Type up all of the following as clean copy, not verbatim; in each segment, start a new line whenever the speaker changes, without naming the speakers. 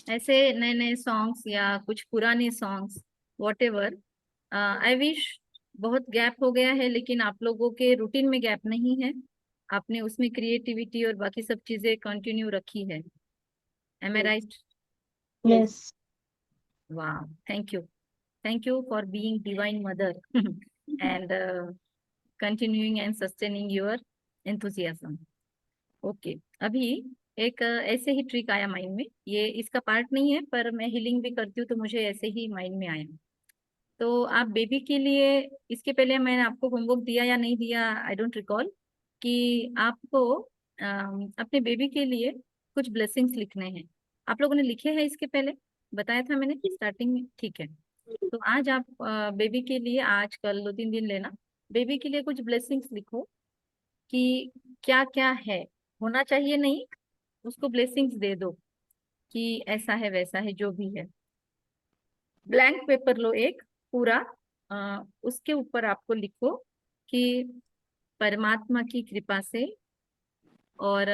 ऐसे नए नए सॉन्ग्स या कुछ पुराने songs, what ever. I wish. बहुत गैप हो गया है, लेकिन आप लोगों के रूटीन में गैप नहीं है। आपने उसमें क्रिएटिविटी और बाकी सब चीजें कंटिन्यू रखी है। एम आई राइट?
यस।
वाह, thank you. Thank you for being divine mother and continuing and sustaining your enthusiasm. Okay. अभी एक ऐसे ही ट्रिक आया माइंड में, ये इसका पार्ट नहीं है पर मैं हीलिंग भी करती हूँ तो मुझे ऐसे ही माइंड में आया। तो आप बेबी के लिए, इसके पहले मैंने आपको होमवर्क दिया या नहीं दिया, आई डोंट रिकॉल, कि आपको अपने बेबी के लिए कुछ ब्लेसिंग्स लिखने हैं। आप लोगों ने लिखे हैं इसके पहले? बताया था मैंने स्टार्टिंग में, ठीक है। तो आज आप बेबी के लिए, आज कल 2-3 दिन लेना, बेबी के लिए कुछ ब्लेसिंग्स लिखो कि क्या क्या है, होना चाहिए नहीं, उसको ब्लेसिंग्स दे दो कि ऐसा है वैसा है जो भी है। ब्लैंक पेपर लो एक पूरा, उसके ऊपर आपको लिखो कि परमात्मा की कृपा से और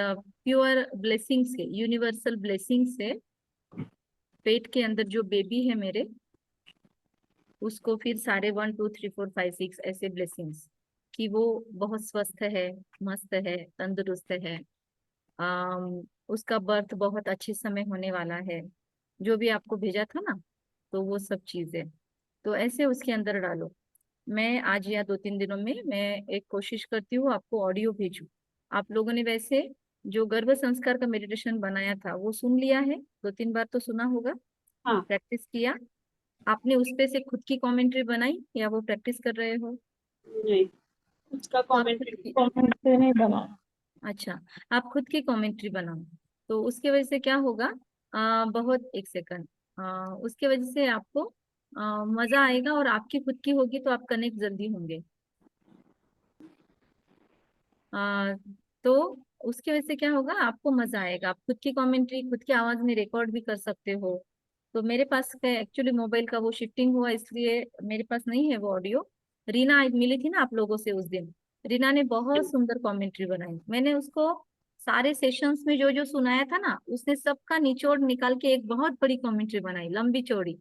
प्योर ब्लेसिंग से, यूनिवर्सल ब्लेसिंग से, पेट के अंदर जो बेबी है मेरे, उसको फिर सारे 1 2 3 4 5 6 ऐसे ब्लेसिंग्स, कि वो बहुत स्वस्थ है, मस्त है, तंदुरुस्त है, उसका बर्थ बहुत अच्छे समय होने वाला है, जो भी आपको भेजा था ना, तो वो सब चीजें तो ऐसे उसके अंदर डालो। मैं आज या 2-3 दिनों में मैं एक कोशिश करती हूँ आपको ऑडियो भेजूं। आप लोगों ने वैसे जो गर्भ संस्कार का मेडिटेशन बनाया था वो सुन लिया है, 2-3 बार तो सुना होगा,
हाँ।
प्रैक्टिस किया। आपने उस पे से खुद की कमेंट्री बनाई या वो प्रैक्टिस कर रहे हो?
नहीं, उसका
तो आप खुद
कमेंट्री
की,
कमेंट्री नहीं बना।
अच्छा, आप खुद की कमेंट्री बनाओ। तो उसके वजह से क्या होगा, बहुत, एक सेकंड, उसके वजह से आपको मजा आएगा, और आपकी खुद की होगी तो आप कनेक्ट जल्दी होंगे। आ, तो उसकी वजह से क्या होगा, आपको मजा आएगा, आप खुद की कमेंट्री खुद की आवाज में रिकॉर्ड भी कर सकते हो। तो मेरे पास एक्चुअली मोबाइल का वो शिफ्टिंग हुआ, इसलिए मेरे पास नहीं है वो ऑडियो। रीना आज मिली थी ना आप लोगों से उस दिन, रीना ने बहुत सुंदर कमेंट्री बनाई। मैंने उसको सारे सेशंस में जो जो सुनाया था ना, उसने सबका निचोड़ निकाल के एक बहुत बड़ी कमेंट्री बनाई, लंबी चौड़ी,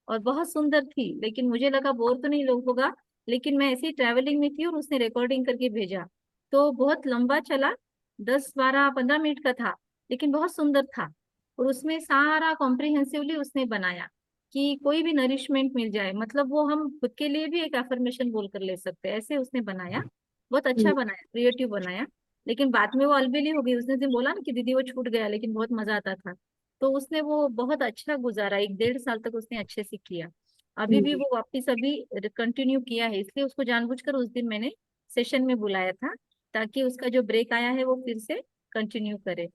और बहुत सुंदर थी। लेकिन मुझे लगा बोर तो नहीं लोग होगा, लेकिन मैं ऐसे ही ट्रैवलिंग में थी और उसने रिकॉर्डिंग करके भेजा, तो बहुत लंबा चला, 10 12 15 मिनट का था, लेकिन बहुत सुंदर था। और उसमें सारा कॉम्प्रिहेंसिवली उसने बनाया कि कोई भी नरिशमेंट मिल जाए, मतलब वो हम खुद के लिए भी एक अफर्मेशन बोल कर ले सकते हैं, ऐसे उसने बनाया। बहुत अच्छा बनाया, क्रिएटिव बनाया। लेकिन बाद में वो अलबेली हो गई, उसने दिन बोला ना कि दीदी वो छूट गया, लेकिन बहुत मजा आता था। तो उसने वो बहुत अच्छा गुजारा, 1 1.5 साल तक उसने अच्छे से किया। अभी भी वो वापिस अभी कंटिन्यू किया है, इसलिए उसको जानबूझकर उस दिन मैंने सेशन में बुलाया था, ताकि उसका जो ब्रेक आया है वो फिर से कंटिन्यू करे।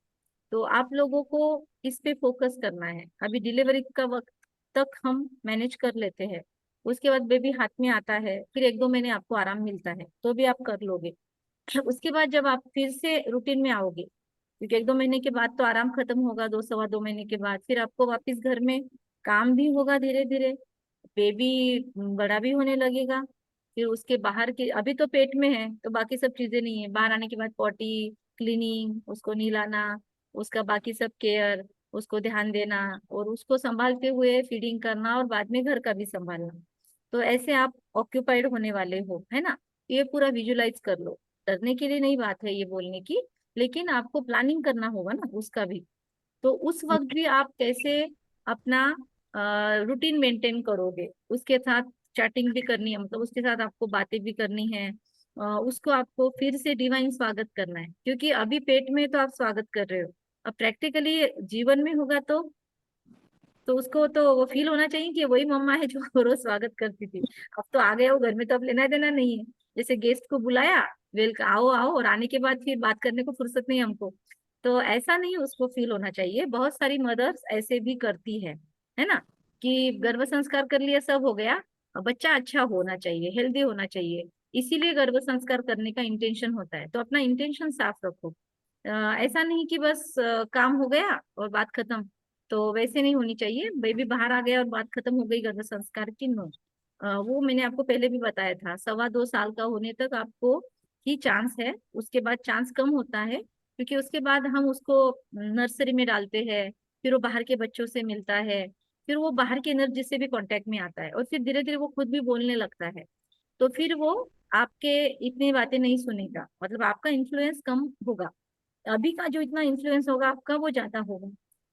तो आप लोगों को इस पे फोकस करना है। अभी डिलीवरी का वक्त तक हम मैनेज कर लेते हैं, उसके बाद बेबी हाथ में आता है, फिर 1 2 महीने आपको आराम मिलता है तो भी आप कर लोगे। उसके बाद जब आप फिर से रूटीन में आओगे, क्योंकि 1 2 महीने के बाद तो आराम खत्म होगा, 2 2.25 महीने के बाद फिर आपको वापस घर में काम भी होगा धीरे धीरे, बेबी बड़ा भी होने लगेगा। फिर उसके बाहर के, अभी तो पेट में है तो बाकी सब चीजें नहीं है, बाहर आने के बाद पॉटी क्लीनिंग, उसको नहलाना, उसका बाकी सब केयर, उसको ध्यान देना, और उसको संभालते हुए फीडिंग करना, और बाद में घर का भी संभालना। तो ऐसे आप ऑक्यूपाइड होने वाले हो, है ना? ये पूरा विजुलाइज कर लो। डरने के लिए नहीं बात है ये बोलने की, लेकिन आपको प्लानिंग करना होगा ना उसका भी। तो उस वक्त भी आप कैसे अपना रूटीन मेंटेन करोगे, उसके साथ चैटिंग भी करनी है, मतलब उसके साथ आपको बातें भी करनी है, उसको आपको फिर से डिवाइन स्वागत करना है, क्योंकि अभी पेट में तो आप स्वागत कर रहे हो, अब प्रैक्टिकली जीवन में होगा तो उसको तो वो फील होना चाहिए कि वही मम्मा है जो रोज स्वागत करती थी। अब तो आ गया वो घर में, तो अब लेना देना नहीं है। जैसे गेस्ट को बुलाया, वेलकम, आओ आओ, और आने के बाद फिर बात करने को फुर्सत नहीं हमको, तो ऐसा नहीं उसको फील होना चाहिए। बहुत सारी मदर्स ऐसे भी करती है ना, कि गर्भ संस्कार कर लिया, सब हो गया, अब बच्चा अच्छा होना चाहिए, हेल्दी होना चाहिए, इसीलिए गर्भ संस्कार करने का इंटेंशन होता है। तो अपना इंटेंशन साफ रखो। ऐसा नहीं कि बस काम हो गया और बात खत्म, तो वैसे नहीं होनी चाहिए। बेबी बाहर आ गया और बात खत्म हो गई गर्भ संस्कार की, नो। वो मैंने आपको पहले भी बताया था, 1.25 2 साल का होने तक आपको ही चांस है, उसके बाद चांस कम होता है, क्योंकि उसके बाद हम उसको नर्सरी में डालते हैं, फिर वो बाहर के बच्चों से मिलता है, फिर वो बाहर की एनर्जी से भी कांटेक्ट में आता है, और फिर धीरे धीरे वो खुद भी बोलने लगता है। तो फिर वो आपके इतनी बातें नहीं सुनेगा, मतलब आपका इन्फ्लुएंस कम होगा। अभी का जो इतना इन्फ्लुएंस होगा आपका, वो ज्यादा होगा।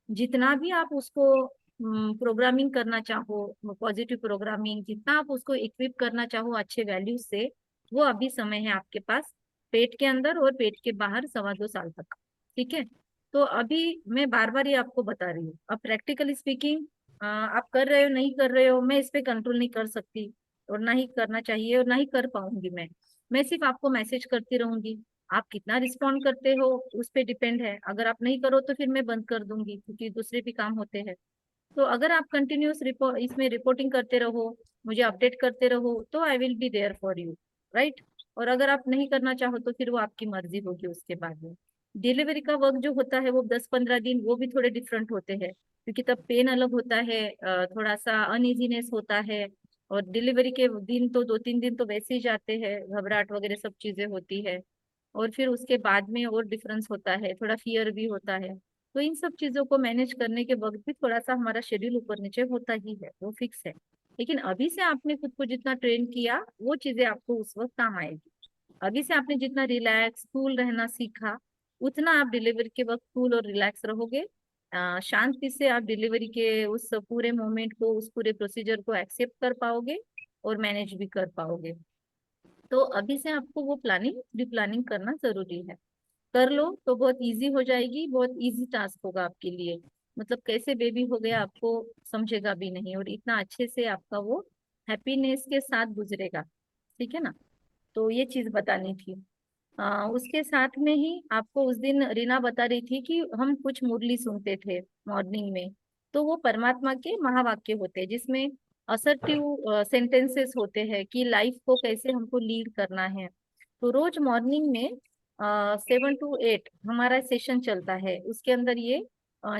जितना भी आप उसको प्रोग्रामिंग करना चाहो, पॉजिटिव प्रोग्रामिंग, जितना आप उसको इक्विप करना चाहो अच्छे वैल्यूज से, वो अभी समय है आपके पास, पेट के अंदर और पेट के बाहर 2.25 साल तक। ठीक है। तो अभी मैं बार बार ये आपको बता रही हूँ। अब प्रैक्टिकली स्पीकिंग, आप कर रहे हो नहीं कर रहे हो, मैं इस पे कंट्रोल नहीं कर सकती, और ना ही करना चाहिए, और ना ही कर पाऊंगी मैं सिर्फ आपको मैसेज करती रहूंगी। आप कितना रिस्पॉन्ड करते हो उस पे डिपेंड है। अगर आप नहीं करो तो फिर मैं बंद कर दूंगी, क्योंकि दूसरे भी काम होते हैं। तो अगर आप कंटिन्यूस इसमें रिपोर्टिंग करते रहो, मुझे अपडेट करते रहो, तो I will be there for you, right. और अगर आप नहीं करना चाहो तो फिर वो आपकी मर्जी होगी उसके बाद में। डिलीवरी का वक्त जो होता है वो 10-15 दिन, वो भी थोड़े डिफरेंट होते हैं, क्योंकि तब पेन अलग होता है, थोड़ा सा अनइजीनेस होता है। और डिलीवरी के दिन तो 2-3 दिन तो वैसे ही जाते हैं, घबराहट वगैरह सब चीजें होती है। और फिर उसके बाद में और डिफरेंस होता है, थोड़ा फियर भी होता है। तो इन सब चीजों को मैनेज करने के वक्त भी थोड़ा सा हमारा शेड्यूल ऊपर नीचे होता ही है, वो फिक्स है। लेकिन अभी से आपने खुद को जितना ट्रेन किया, वो चीजें आपको उस वक्त काम आएगी। अभी से आपने जितना रिलैक्स कूल रहना सीखा, उतना आप डिलीवरी के वक्त कूल और रिलैक्स रहोगे। शांति से आप डिलीवरी के उस पूरे मोमेंट को, उस पूरे प्रोसीजर को एक्सेप्ट कर पाओगे, और मैनेज भी कर पाओगे। तो अभी से आपको वो प्लानिंग, प्री प्लानिंग करना जरूरी है। कर लो तो बहुत इजी हो जाएगी, बहुत इजी टास्क होगा आपके लिए। मतलब कैसे बेबी हो गया आपको समझेगा भी नहीं, और इतना अच्छे से आपका वो हैप्पीनेस के साथ गुजरेगा। ठीक है ना। तो ये चीज बतानी थी। उसके साथ में ही आपको उस दिन रीना बता रही थी कि हम कुछ मुरली सुनते थे मॉर्निंग में। तो वो परमात्मा के महावाक्य होते हैं, जिसमें असर्टिव सेंटेंसेस होते हैं कि लाइफ को कैसे हमको लीड करना है। तो रोज मॉर्निंग में 7 to 8 हमारा सेशन चलता है, उसके अंदर ये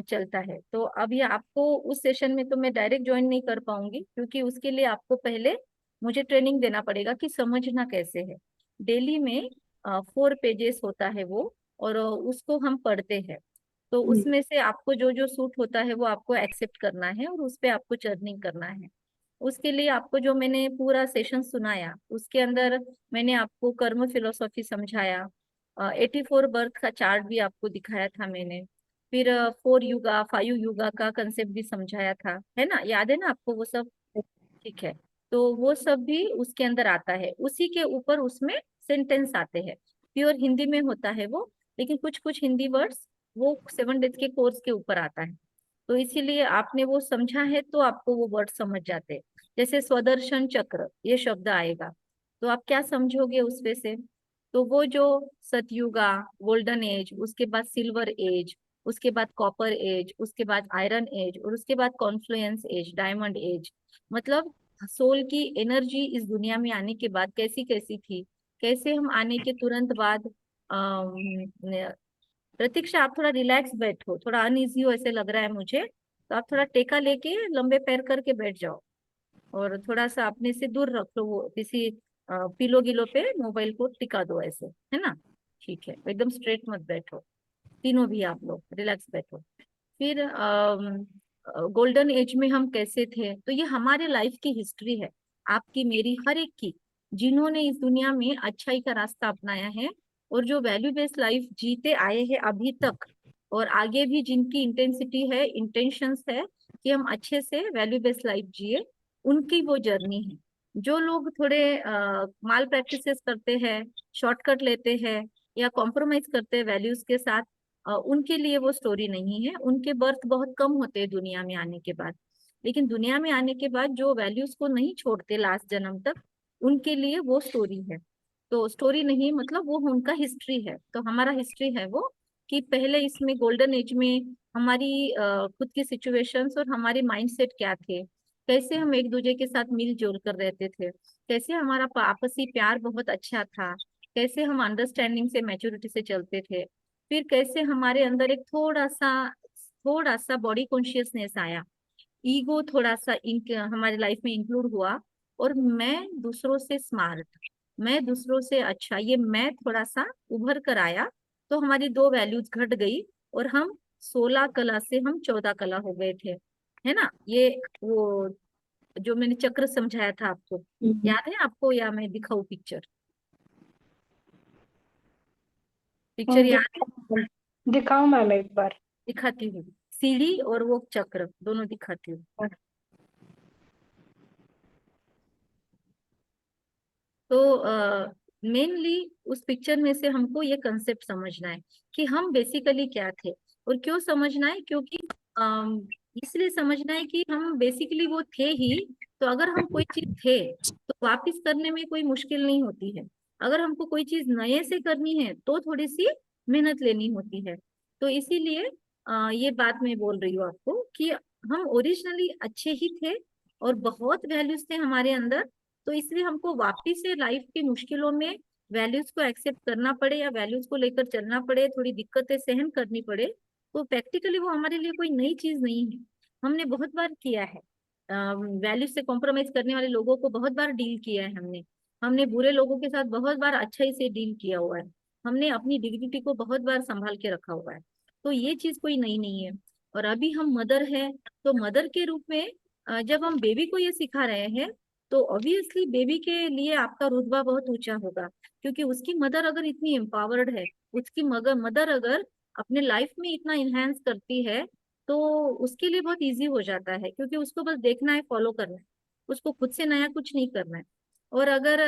चलता है। तो अभी आपको उस सेशन में तो मैं डायरेक्ट ज्वाइन नहीं कर पाऊंगी, क्योंकि उसके लिए आपको पहले मुझे ट्रेनिंग देना पड़ेगा कि समझना कैसे है। डेली में 4 पेजेस होता है वो, और उसको हम पढ़ते हैं। तो उसमें से आपको जो जो सूट होता है वो आपको एक्सेप्ट करना है, और उस पे आपको चर्निंग करना है। उसके लिए आपको जो मैंने पूरा सेशन सुनाया, उसके अंदर मैंने आपको कर्म फिलोसॉफी समझाया, 84 बर्थ का चार्ट भी आपको दिखाया था मैंने। फिर 4 युगा 5 युगा का कंसेप्ट भी समझाया था, है ना, याद है ना आपको वो सब? ठीक है। तो वो सब भी उसके अंदर आता है, उसी के ऊपर उसमें सेंटेंस आते हैं। प्योर हिंदी में होता है वो, लेकिन कुछ कुछ हिंदी वर्ड्स वो 7 डेज के कोर्स के ऊपर आता है। तो इसीलिए आपने वो समझा है तो आपको वो वर्ड समझ जाते हैं। जैसे स्वदर्शन चक्र ये शब्द आएगा, तो आप क्या समझोगे उसमें से? तो वो जो सतयुगा, गोल्डन एज, उसके बाद सिल्वर एज, उसके बाद कॉपर एज, उसके बाद आयरन एज, और उसके बाद कॉन्फ्लुएंस एज, डायमंड एज। मतलब सोल की एनर्जी इस दुनिया में आने के बाद कैसी कैसी थी, कैसे हम आने के तुरंत बाद प्रतीक्षा, आप थोड़ा रिलैक्स बैठो, थोड़ा अनइजी हो ऐसे लग रहा है मुझे, तो आप थोड़ा टेका लेके लंबे पैर करके बैठ जाओ, और थोड़ा सा अपने से दूर रख लो, वो किसी पिलो गिलो पे मोबाइल को टिका दो ऐसे, है ना। ठीक है, एकदम स्ट्रेट मत बैठो, तीनों भी आप लोग रिलैक्स बैठो। फिर गोल्डन एज में हम कैसे थे, तो ये हमारे लाइफ की हिस्ट्री है, आपकी मेरी हर एक की, जिन्होंने इस दुनिया में अच्छाई का रास्ता अपनाया है, और जो वैल्यू बेस्ड लाइफ जीते आए हैं अभी तक, और आगे भी जिनकी इंटेंसिटी है, इंटेंशंस है कि हम अच्छे से वैल्यू बेस्ड लाइफ जिए, उनकी वो जर्नी है। जो लोग थोड़े माल प्रैक्टिसेस करते हैं, शॉर्टकट लेते हैं, या कॉम्प्रोमाइज करते हैं वैल्यूज के साथ, उनके लिए वो स्टोरी नहीं है। उनके बर्थ बहुत कम होते हैं दुनिया में आने के बाद। लेकिन दुनिया में आने के बाद जो वैल्यूज को नहीं छोड़ते लास्ट जन्म तक, उनके लिए वो स्टोरी है। तो स्टोरी नहीं, मतलब वो उनका हिस्ट्री है। तो हमारा हिस्ट्री है वो, कि पहले इसमें गोल्डन एज में हमारी खुद की सिचुएशंस और हमारे माइंडसेट क्या थे, कैसे हम एक दूसरे के साथ मिलजुल कर रहते थे, कैसे हमारा आपसी प्यार बहुत अच्छा था, कैसे हम अंडरस्टैंडिंग से, मैच्योरिटी से चलते थे। फिर कैसे हमारे अंदर एक थोड़ा सा बॉडी कॉन्शियसनेस आया, ईगो थोड़ा सा हमारे लाइफ में इंक्लूड हुआ, और मैं दूसरों से स्मार्ट, मैं दूसरों से अच्छा, ये मैं थोड़ा सा उभर कर आया। तो हमारी दो वैल्यूज घट गई, और हम 16 कला से हम 14 कला हो गए थे, है ना। ये वो जो मैंने चक्र समझाया था आपको, याद है आपको, या मैं दिखाऊं पिक्चर? पिक्चर याद है?
दिखाओ दिखाओ मैम एक बार।
दिखाती हूँ, सीढ़ी और वो चक्र दोनों दिखाती हूँ। तो मेनली उस पिक्चर में से हमको ये कंसेप्ट समझना है कि हम बेसिकली क्या थे। और क्यों समझना है? क्योंकि इसलिए समझना है कि हम बेसिकली वो थे ही। तो अगर हम कोई चीज थे तो वापस करने में कोई मुश्किल नहीं होती है। अगर हमको कोई चीज नए से करनी है तो थोड़ी सी मेहनत लेनी होती है। तो इसीलिए ये बात मैं बोल रही हूँ आपको कि हम ओरिजिनली अच्छे ही थे और बहुत वैल्यूज थे हमारे अंदर। तो इसलिए हमको वापिस से लाइफ की मुश्किलों में वैल्यूज को एक्सेप्ट करना पड़े या वैल्यूज को लेकर चलना पड़े, थोड़ी दिक्कतें सहन करनी पड़े, तो प्रैक्टिकली वो हमारे लिए कोई नई चीज नहीं है। हमने बहुत बार किया है, वैल्यूज से कॉम्प्रोमाइज करने वाले लोगों को बहुत बार डील किया है हमने। हमने बुरे लोगों के साथ बहुत बार अच्छाई से डील किया हुआ है। हमने अपनी डिग्निटी को बहुत बार संभाल के रखा हुआ है। तो ये चीज कोई नई नहीं है। और अभी हम मदर है, तो मदर के रूप में जब हम बेबी को ये सिखा रहे हैं, तो ऑब्वियसली बेबी के लिए आपका रुतबा बहुत ऊंचा होगा। क्योंकि उसकी मदर अगर इतनी एम्पावर्ड है, उसकी मगर मदर अगर अपने लाइफ में इतना इन्हेंस करती है, तो उसके लिए बहुत इजी हो जाता है। क्योंकि उसको बस देखना है, फॉलो करना है, उसको खुद से नया कुछ नहीं करना है। और अगर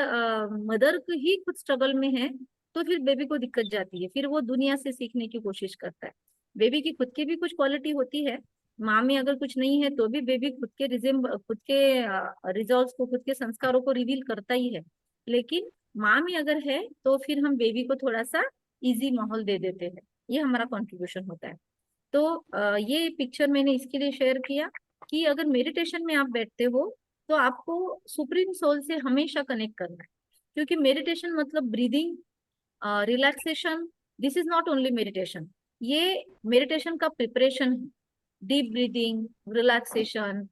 मदर ही खुद स्ट्रगल में है, तो फिर बेबी को दिक्कत जाती है, फिर वो दुनिया से सीखने की कोशिश करता है। बेबी की खुद की भी कुछ क्वालिटी होती है। माँ में अगर कुछ नहीं है तो भी बेबी खुद के रिजॉल्व को, खुद के संस्कारों को रिवील करता ही है। लेकिन माँ में अगर है तो फिर हम बेबी को थोड़ा सा इजी माहौल दे देते हैं। ये हमारा कंट्रीब्यूशन होता है। तो ये पिक्चर मैंने इसके लिए शेयर किया कि अगर मेडिटेशन में आप बैठते हो तो आपको सुप्रीम सोल से हमेशा कनेक्ट करना है। क्योंकि मेडिटेशन मतलब breathing, relaxation, this is not only meditation, ये मेडिटेशन का प्रिपरेशन है। डीप ब्रीदिंग, रिलैक्सेशन,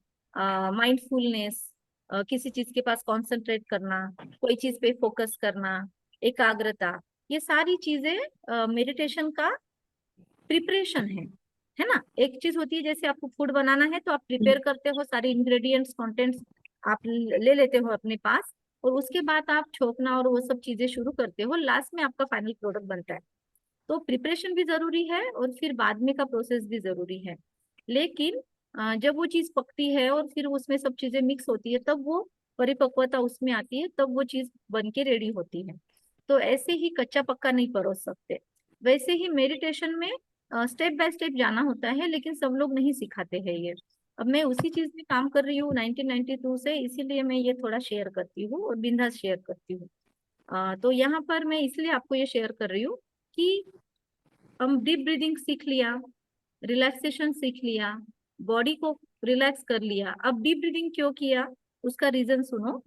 माइंडफुलनेस, किसी चीज के पास कंसंट्रेट करना, कोई चीज पे फोकस करना, एकाग्रता, ये सारी चीजें मेडिटेशन का प्रिपरेशन है ना। एक चीज होती है जैसे आपको फूड बनाना है तो आप प्रिपेयर करते हो, सारे इंग्रेडिएंट्स कंटेंट्स आप ले लेते हो अपने पास, और उसके बाद आप छोकना और वो सब चीजें शुरू करते हो, लास्ट में आपका फाइनल प्रोडक्ट बनता है। तो प्रिपरेशन भी जरूरी है और फिर बाद में का प्रोसेस भी जरूरी है। लेकिन जब वो चीज पकती है और फिर उसमें सब चीजें मिक्स होती है, तब वो परिपक्वता उसमें आती है, तब वो चीज बन के रेडी होती है। तो ऐसे ही कच्चा पक्का नहीं परोस सकते। वैसे ही मेडिटेशन में स्टेप बाय स्टेप जाना होता है, लेकिन सब लोग नहीं सिखाते हैं ये। अब मैं उसी चीज में काम कर रही हूँ 1992 से, इसीलिए मैं ये थोड़ा शेयर करती हूँ और बिंदास शेयर करती हूँ। तो यहाँ पर मैं इसलिए आपको ये शेयर कर रही हूँ कि हम डीप ब्रीदिंग सीख लिया, रिलैक्सेशन सीख लिया, बॉडी को रिलैक्स कर लिया। अब डीप ब्रीदिंग क्यों किया, उसका रीजन सुनो।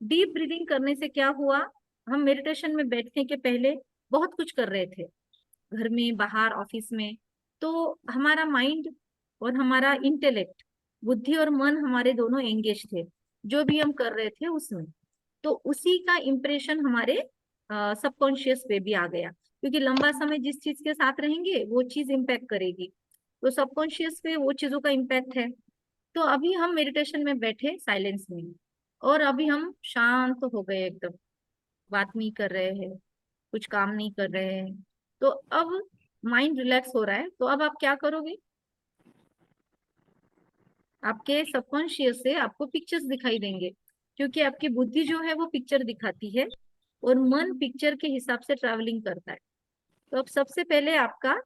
डीप ब्रीदिंग करने से क्या हुआ, हम मेडिटेशन में बैठने के पहले बहुत कुछ कर रहे थे, घर में, बाहर, ऑफिस में। तो हमारा माइंड और हमारा इंटेलेक्ट, बुद्धि और मन, हमारे दोनों एंगेज थे जो भी हम कर रहे थे उसमें। तो उसी का इम्प्रेशन हमारे सबकॉन्शियस पे भी आ गया। क्योंकि लंबा समय जिस चीज के साथ रहेंगे वो चीज इम्पैक्ट करेगी। तो सबकॉन्शियस पे वो चीजों का इम्पैक्ट है। तो अभी हम मेडिटेशन में बैठे साइलेंस में, और अभी हम शांत हो गए एकदम, बात नहीं कर रहे हैं, कुछ काम नहीं कर रहे हैं। तो अब माइंड रिलैक्स हो रहा है, तो अब आप क्या करोगे? आपके सबकॉन्शियस से आपको पिक्चर्स दिखाई देंगे, क्योंकि आपकी बुद्धि जो है वो पिक्चर दिखाती है और मन पिक्चर के हिसाब से ट्रैवलिंग करता है। तो अब सबसे पहले आपका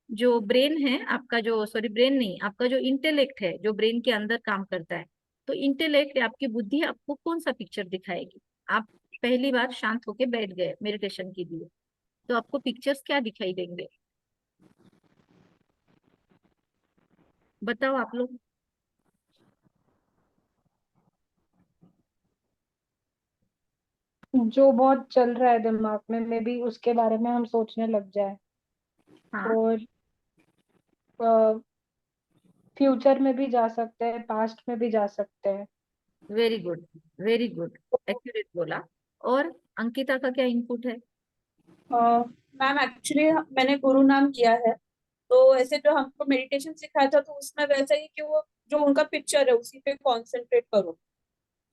जो ब्रेन है, आपका जो, सॉरी ब्रेन नहीं, आपका जो इंटेलेक्ट है, जो ब्रेन के अंदर काम करता है, तो इंटेलेक्ट, आपकी बुद्धि आपको कौन सा पिक्चर दिखाएगी? आप पहली बार शांत होके बैठ गए मेडिटेशन के लिए, तो आपको पिक्चर्स क्या दिखाई देंगे? बताओ आप लोग।
जो बहुत चल रहा है दिमाग में, मे बी उसके बारे में हम सोचने लग जाए।
हाँ,
और फ्यूचर में भी जा सकते हैं, पास्ट में भी जा सकते हैं।
Very good, very good, accurate बोला। और अंकिता का क्या इनपुट है?
मैम एक्चुअली मैंने गुरु नाम किया है,
तो ऐसे जो हमको मेडिटेशन सिखाया था तो उसमें वैसा ही कि वो जो उनका पिक्चर है उसी पे कॉन्सेंट्रेट करो।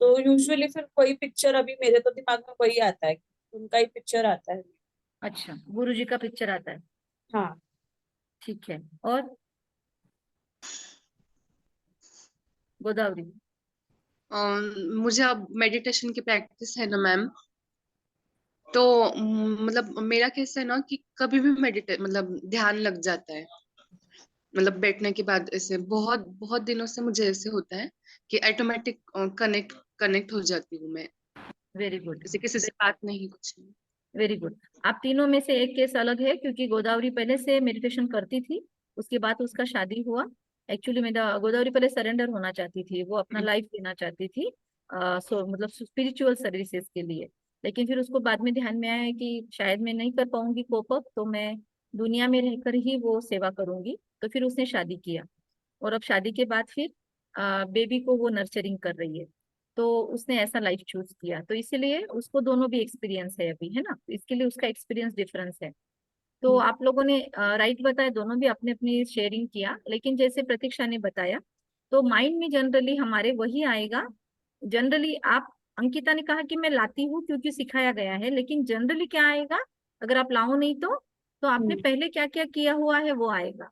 तो यूजुअली फिर वही पिक्चर अभी मेरे तो दिमाग में वही आता है, उनका ही पिक्चर आता है।
अच्छा, गुरु जी का पिक्चर आता है।
हाँ।
ठीक है। और गोदावरी?
मुझे अब मेडिटेशन की प्रैक्टिस है ना मैम, तो मतलब मेरा कैसा है ना कि कभी भी मेडिटेट मतलब ध्यान लग जाता है। मतलब बैठने के बाद ऐसे बहुत बहुत दिनों से मुझे ऐसे होता है कि ऑटोमेटिक कनेक्ट कनेक्ट हो जाती हूँ मैं,
वेरी गुड।
जैसे किसी से बात नहीं कुछ नहीं।
Very good. आप तीनों में से एक केस अलग है, क्योंकि गोदावरी पहले से मेडिटेशन करती थी, उसके बाद उसका शादी हुआ। एक्चुअली मेरा गोदावरी पहले सरेंडर होना चाहती थी, वो अपना लाइफ देना चाहती थी, मतलब स्पिरिचुअल सर्विसेज के लिए। लेकिन फिर उसको बाद में ध्यान में आया कि शायद मैं नहीं कर पाऊंगी कोप अप, तो मैं दुनिया में रहकर ही वो सेवा करूंगी। तो फिर उसने शादी किया, और अब शादी के बाद फिर बेबी को वो नर्चरिंग कर रही है। तो उसने ऐसा लाइफ चूज किया, तो इसीलिए उसको दोनों भी एक्सपीरियंस है अभी, है ना, तो इसके लिए उसका एक्सपीरियंस डिफरेंस है। तो आप लोगों ने राइट बताया, दोनों भी अपने अपनी शेयरिंग किया। लेकिन जैसे प्रतीक्षा ने बताया, तो माइंड में जनरली हमारे वही आएगा। जनरली आप, अंकिता ने कहा कि मैं लाती हूँ क्योंकि सिखाया गया है, लेकिन जनरली क्या आएगा, अगर आप लाओ नहीं तो आपने
हम्म।
पहले क्या क्या किया हुआ है वो आएगा,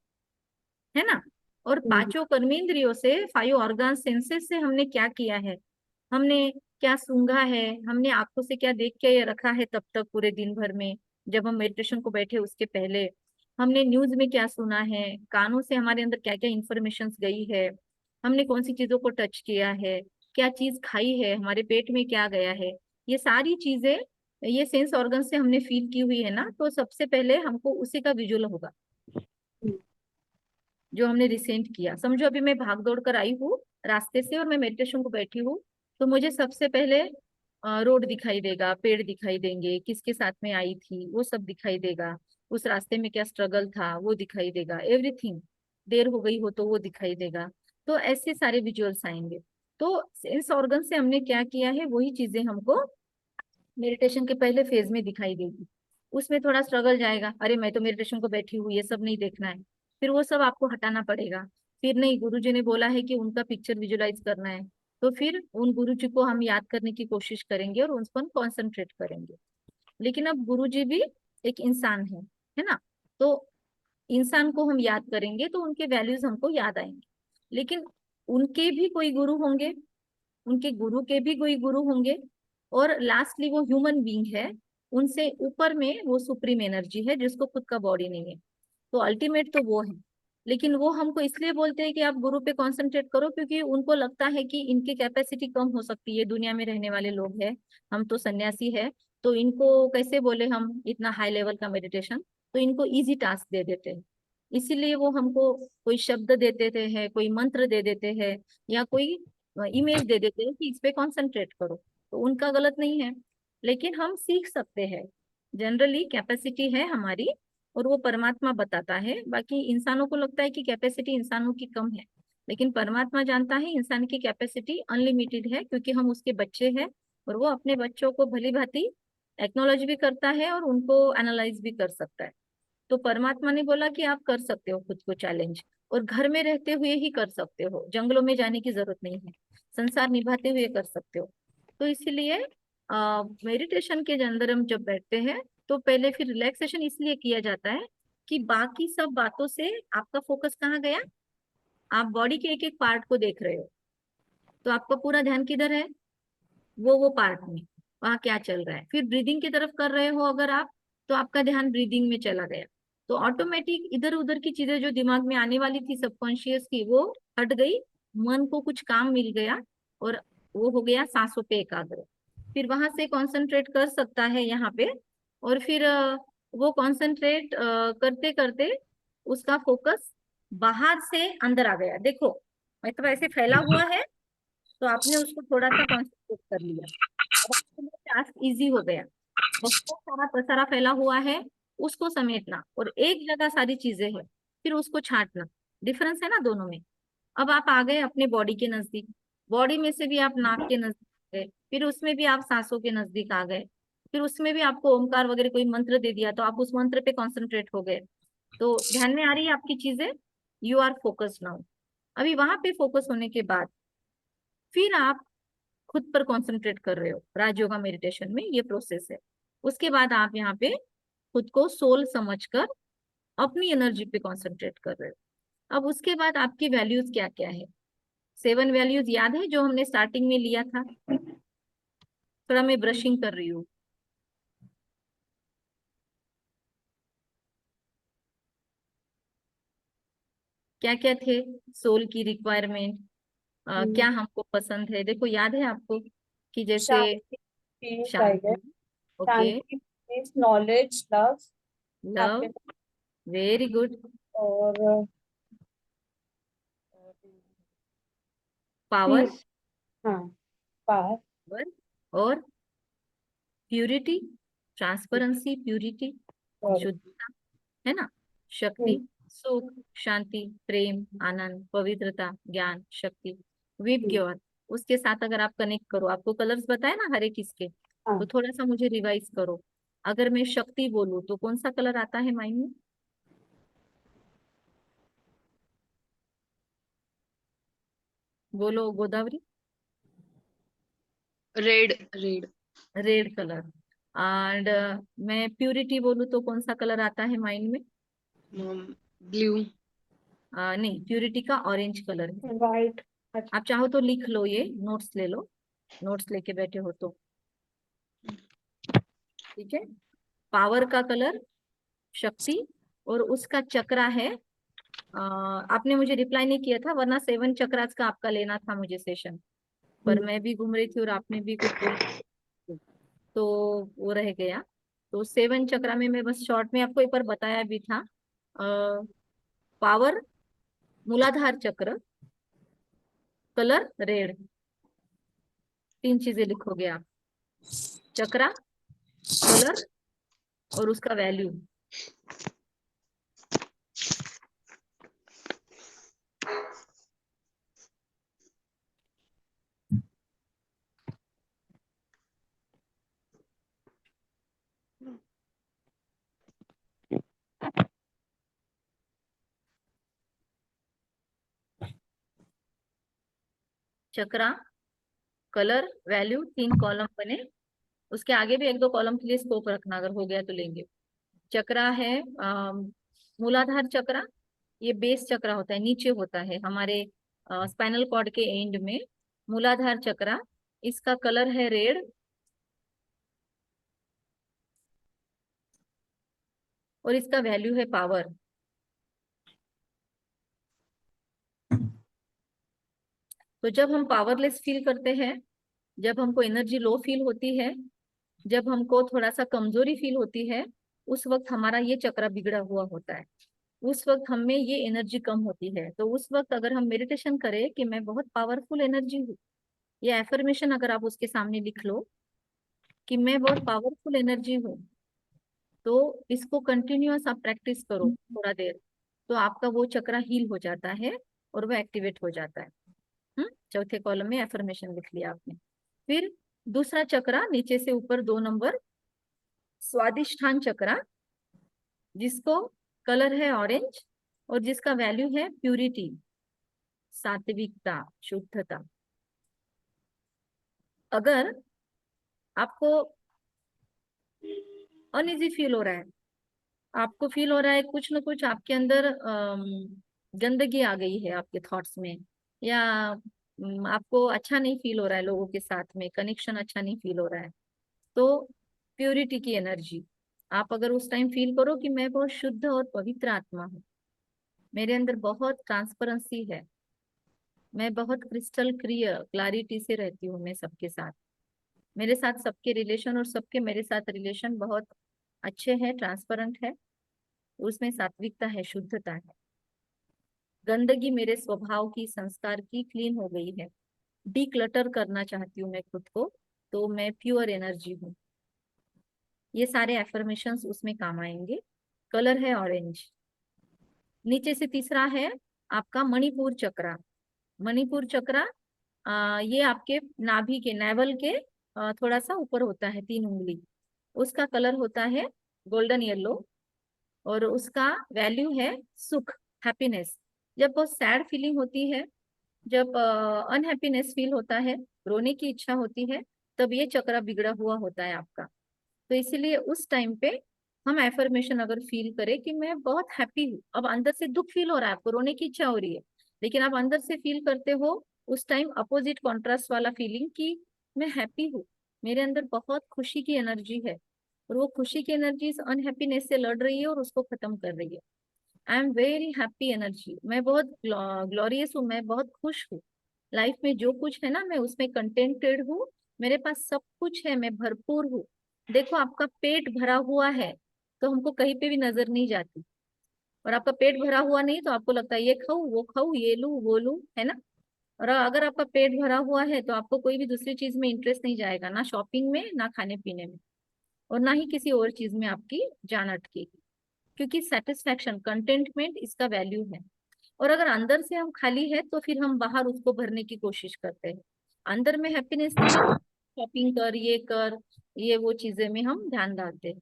है ना। और
हम्म।
पांचों कर्मेंद्रियों से, 5 ऑर्गन सेंसेस से हमने क्या किया है, हमने क्या सूंघा है, हमने आंखों से क्या देख के रखा है तब तक पूरे दिन भर में, जब हम मेडिटेशन को बैठे उसके पहले हमने न्यूज में क्या सुना है, कानों से हमारे अंदर क्या क्या इंफॉर्मेशन गई है, हमने कौन सी चीजों को टच किया है, क्या चीज खाई है, हमारे पेट में क्या गया है, ये सारी चीजें, ये सेंस ऑर्गन से हमने फील की हुई है ना। तो सबसे पहले हमको उसी का विजुअल होगा जो हमने रिसेंट किया। समझो अभी मैं भाग दौड़ कर आई हूँ रास्ते से और मैं मेडिटेशन को बैठी हूँ, तो मुझे सबसे पहले रोड दिखाई देगा, पेड़ दिखाई देंगे, किसके साथ में आई थी वो सब दिखाई देगा, उस रास्ते में क्या स्ट्रगल था वो दिखाई देगा, एवरीथिंग, देर हो गई हो तो वो दिखाई देगा। तो ऐसे सारे विजुअल्स आएंगे। तो सेंस ऑर्गन से हमने क्या किया है वही चीजें हमको मेडिटेशन के पहले फेज में दिखाई देगी। उसमें थोड़ा स्ट्रगल जाएगा, अरे मैं तो मेडिटेशन को बैठी हूँ ये सब नहीं देखना है, फिर वो सब आपको हटाना पड़ेगा। फिर नहीं, गुरुजी ने बोला है कि उनका पिक्चर विजुलाइज करना है, तो फिर उन गुरुजी को हम याद करने की कोशिश करेंगे और उन पर कॉन्सेंट्रेट करेंगे। लेकिन अब गुरुजी भी एक इंसान है ना। तो इंसान को हम याद करेंगे तो उनके वैल्यूज हमको याद आएंगे। लेकिन उनके भी कोई गुरु होंगे, उनके गुरु के भी कोई गुरु होंगे, और लास्टली वो ह्यूमन बीइंग है, उनसे ऊपर में वो सुप्रीम एनर्जी है जिसको खुद का बॉडी नहीं है। तो अल्टीमेट तो वो है। लेकिन वो हमको इसलिए बोलते हैं कि आप गुरु पे कंसंट्रेट करो, क्योंकि उनको लगता है कि इनकी कैपेसिटी कम हो सकती है, दुनिया में रहने वाले लोग हैं, हम तो सन्यासी है, तो इनको कैसे बोले हम इतना हाई लेवल का मेडिटेशन, तो इनको इजी टास्क दे देते हैं। इसीलिए वो हमको कोई शब्द दे देते हैं, कोई मंत्र दे देते हैं, या कोई इमेज दे देते हैं कि इस पे कंसंट्रेट करो। तो उनका गलत नहीं है, लेकिन हम सीख सकते हैं। जनरली कैपेसिटी है हमारी, और वो परमात्मा बताता है। बाकी इंसानों को लगता है कि कैपेसिटी इंसानों की कम है, लेकिन परमात्मा जानता है इंसान की कैपेसिटी अनलिमिटेड है, क्योंकि हम उसके बच्चे हैं, और वो अपने बच्चों को भली भांति एक्नोलॉज भी करता है और उनको एनालाइज भी कर सकता है। तो परमात्मा ने बोला कि आप कर सकते हो खुद को चैलेंज, और घर में रहते हुए ही कर सकते हो, जंगलों में जाने की जरूरत नहीं है, संसार निभाते हुए कर सकते हो। तो इसीलिए मेडिटेशन के अंदर हम जब बैठते हैं, तो पहले फिर रिलैक्सेशन इसलिए किया जाता है कि बाकी सब बातों से आपका फोकस कहाँ गया, आप बॉडी के एक एक पार्ट को देख रहे हो, तो आपका पूरा ध्यान किधर है, वो पार्ट में, वहाँ क्या चल रहा है। फिर ब्रीदिंग की तरफ कर रहे हो अगर आप, तो आपका ध्यान ब्रीदिंग में चला गया, तो ऑटोमेटिक इधर उधर की चीजें जो दिमाग में आने वाली थी सबकॉन्शियस की, वो हट गई, मन को कुछ काम मिल गया, और वो हो गया सांसों पे एकाग्र। फिर वहां से कंसंट्रेट कर सकता है यहाँ पे, और फिर वो कंसंट्रेट करते करते उसका फोकस बाहर से अंदर आ गया। देखो, मतलब ऐसे फैला हुआ है, तो आपने उसको थोड़ा सा कंसंट्रेट कर लिया, अब आपके लिए टास्क इजी हो गया। बहुत सारा पसारा फैला हुआ है, उसको समेटना, और एक जगह सारी चीजें हैं, फिर उसको छांटना, डिफरेंस है ना दोनों में। अब आप आ गए अपने बॉडी के नजदीक, बॉडी में से भी आप नाक के नजदीक गए, फिर उसमें भी आप सांसों के नजदीक आ गए, फिर उसमें भी आपको ओमकार वगैरह कोई मंत्र दे दिया तो आप उस मंत्र पे कॉन्सेंट्रेट हो गए। तो ध्यान में आ रही है आपकी चीजें? You are focused now. अभी वहां पे फोकस होने के बाद फिर आप खुद पर कंसंट्रेट कर रहे हो। राजयोगा मेडिटेशन में ये प्रोसेस है। उसके बाद आप यहाँ पे खुद को सोल समझकर अपनी एनर्जी पे कंसंट्रेट कर रहे हो। अब उसके बाद आपकी वैल्यूज क्या क्या है? 7 वैल्यूज याद है जो हमने स्टार्टिंग में लिया था? थोड़ा मैं ब्रशिंग कर रही हूँ। क्या क्या थे सोल की रिक्वायरमेंट? क्या हमको पसंद है? देखो याद है आपको कि जैसे
शांति, पीस, आई गेस।
शांति, ओके,
शांति, peace, knowledge, love,
love,
happiness,
very good,
और
पावर,
पीस। हाँ, पावर।
और प्यूरिटी, ट्रांसपेरेंसी, प्यूरिटी,
और
शुद्धता, है ना? शक्ति, सुख, शांति, प्रेम, आनंद, पवित्रता, ज्ञान, शक्ति, विज्ञान। उसके साथ अगर आप कनेक्ट करो, आपको कलर्स बताए ना हर एक इसके,
हाँ,
तो थोड़ा सा मुझे रिवाइज करो। अगर मैं शक्ति बोलूं तो कौन सा कलर आता है माइंड में? बोलो Godavari.
Red red.
Red colour. And मैं प्यूरिटी बोलूं तो कौन सा कलर आता है माइंड में?
ब्लू।
नहीं, प्यूरिटी का ऑरेंज कलर है।
वाइट। अच्छा।
आप चाहो तो लिख लो, ये नोट्स ले लो, नोट्स लेके बैठे हो तो ठीक है। पावर का कलर शक्ति, और उसका चक्रा है आपने मुझे रिप्लाई नहीं किया था, वरना 7 चक्रास का आपका लेना था मुझे सेशन, पर मैं भी घूम रही थी और आपने भी कुछ बोला तो वो रह गया। तो 7 चक्रा में मैं बस शॉर्ट में आपको एक बार बताया भी था। पावर, मूलाधार चक्र, कलर रेड, 3 चीजें लिखोगे आप। चक्रा, कलर, और उसका वैल्यू। चक्रा, कलर, वैल्यू, 3 कॉलम बने। उसके आगे भी 1-2 कॉलम के लिए स्कोप रखना, अगर हो गया तो लेंगे। चक्रा है मूलाधार चक्रा, ये बेस चक्रा होता है, नीचे होता है हमारे स्पाइनल कॉर्ड के एंड में। मूलाधार चक्रा, इसका कलर है रेड, और इसका वैल्यू है पावर। तो जब हम पावरलेस फील करते हैं, जब हमको एनर्जी लो फील होती है, जब हमको थोड़ा सा कमजोरी फील होती है, उस वक्त हमारा ये चक्रा बिगड़ा हुआ होता है, उस वक्त हमें ये एनर्जी कम होती है। तो उस वक्त अगर हम मेडिटेशन करें कि मैं बहुत पावरफुल एनर्जी हूँ, ये एफर्मेशन अगर आप उसके सामने लिख लो कि मैं बहुत पावरफुल एनर्जी हूँ, तो इसको कंटिन्यूअस आप प्रैक्टिस करो थोड़ा देर, तो आपका वो चक्रा हील हो जाता है और वो एक्टिवेट हो जाता है। चौथे कॉलम में एफर्मेशन लिख लिया आपने। फिर दूसरा चक्रा, नीचे से ऊपर 2 नंबर, स्वादिष्ठान चक्रा, जिसको कलर है ऑरेंज, और जिसका वैल्यू है प्यूरिटी, सात्विकता, शुद्धता। अगर आपको अनइजी फील हो रहा है, आपको फील हो रहा है कुछ ना कुछ आपके अंदर गंदगी आ गई है आपके थॉट्स में, या आपको अच्छा नहीं फील हो रहा है, लोगों के साथ में कनेक्शन अच्छा नहीं फील हो रहा है, तो प्योरिटी की एनर्जी आप अगर उस टाइम फील करो कि मैं बहुत शुद्ध और पवित्र आत्मा हूँ, मेरे अंदर बहुत ट्रांसपेरेंसी है, मैं बहुत क्रिस्टल क्लियर क्लैरिटी से रहती हूँ, मैं सबके साथ, मेरे साथ सबके रिलेशन और सबके मेरे साथ रिलेशन बहुत अच्छे हैं, ट्रांसपेरेंट है, उसमें सात्विकता है, शुद्धता है, गंदगी मेरे स्वभाव की, संस्कार की क्लीन हो गई है, डीक्लटर करना चाहती हूँ मैं खुद को, तो मैं प्योर एनर्जी हूँ। ये सारे एफर्मेशंस उसमें काम आएंगे। कलर है ऑरेंज। नीचे से तीसरा है आपका मणिपुर चक्रा। मणिपुर चक्रा ये आपके नाभि के, नेवल के थोड़ा सा ऊपर होता है, 3 उंगली, उसका कलर होता है गोल्डन येलो, और उसका वैल्यू है सुख, हैप्पीनेस। जब बहुत सैड फीलिंग होती है, जब अनहैप्पीनेस फील होता है, रोने की इच्छा होती है, तब ये चक्र बिगड़ा हुआ होता है आपका। तो इसीलिए उस टाइम पे हम एफर्मेशन अगर फील करें कि मैं बहुत हैप्पी हूँ, अब अंदर से दुख फील हो रहा है, आपको रोने की इच्छा हो रही है, लेकिन आप अंदर से फील करते हो उस टाइम अपोजिट कॉन्ट्रास्ट वाला फीलिंग कि मैं हैप्पी हूँ, मेरे अंदर बहुत खुशी की एनर्जी है, और वो खुशी की एनर्जी इस अनहैप्पीनेस से लड़ रही है और उसको खत्म कर रही है। I am very happy energy, मैं बहुत ग्लोरियस हूँ, मैं बहुत खुश हूँ। लाइफ में जो कुछ है ना, मैं उसमें कंटेंटेड हूँ, मेरे पास सब कुछ है, मैं भरपूर हूँ। देखो आपका पेट भरा हुआ है तो हमको कहीं पे भी नजर नहीं जाती, और आपका पेट भरा हुआ नहीं तो आपको लगता है ये खाऊं वो खाऊं, ये लूं वो लूं, है ना। और अगर आपका पेट भरा हुआ है तो आपको कोई भी दूसरी चीज में इंटरेस्ट नहीं जाएगा, ना शॉपिंग में, ना खाने पीने में, और ना ही किसी और चीज में आपकी जान अटकेगी, क्योंकि सेटिस्फैक्शन, कंटेंटमेंट इसका वैल्यू है। और अगर अंदर से हम खाली है तो फिर हम बाहर उसको भरने की कोशिश करते हैं। अंदर में हैप्पीनेस नहीं है, शॉपिंग कर, ये वो चीजें में हम ध्यान डालते हैं।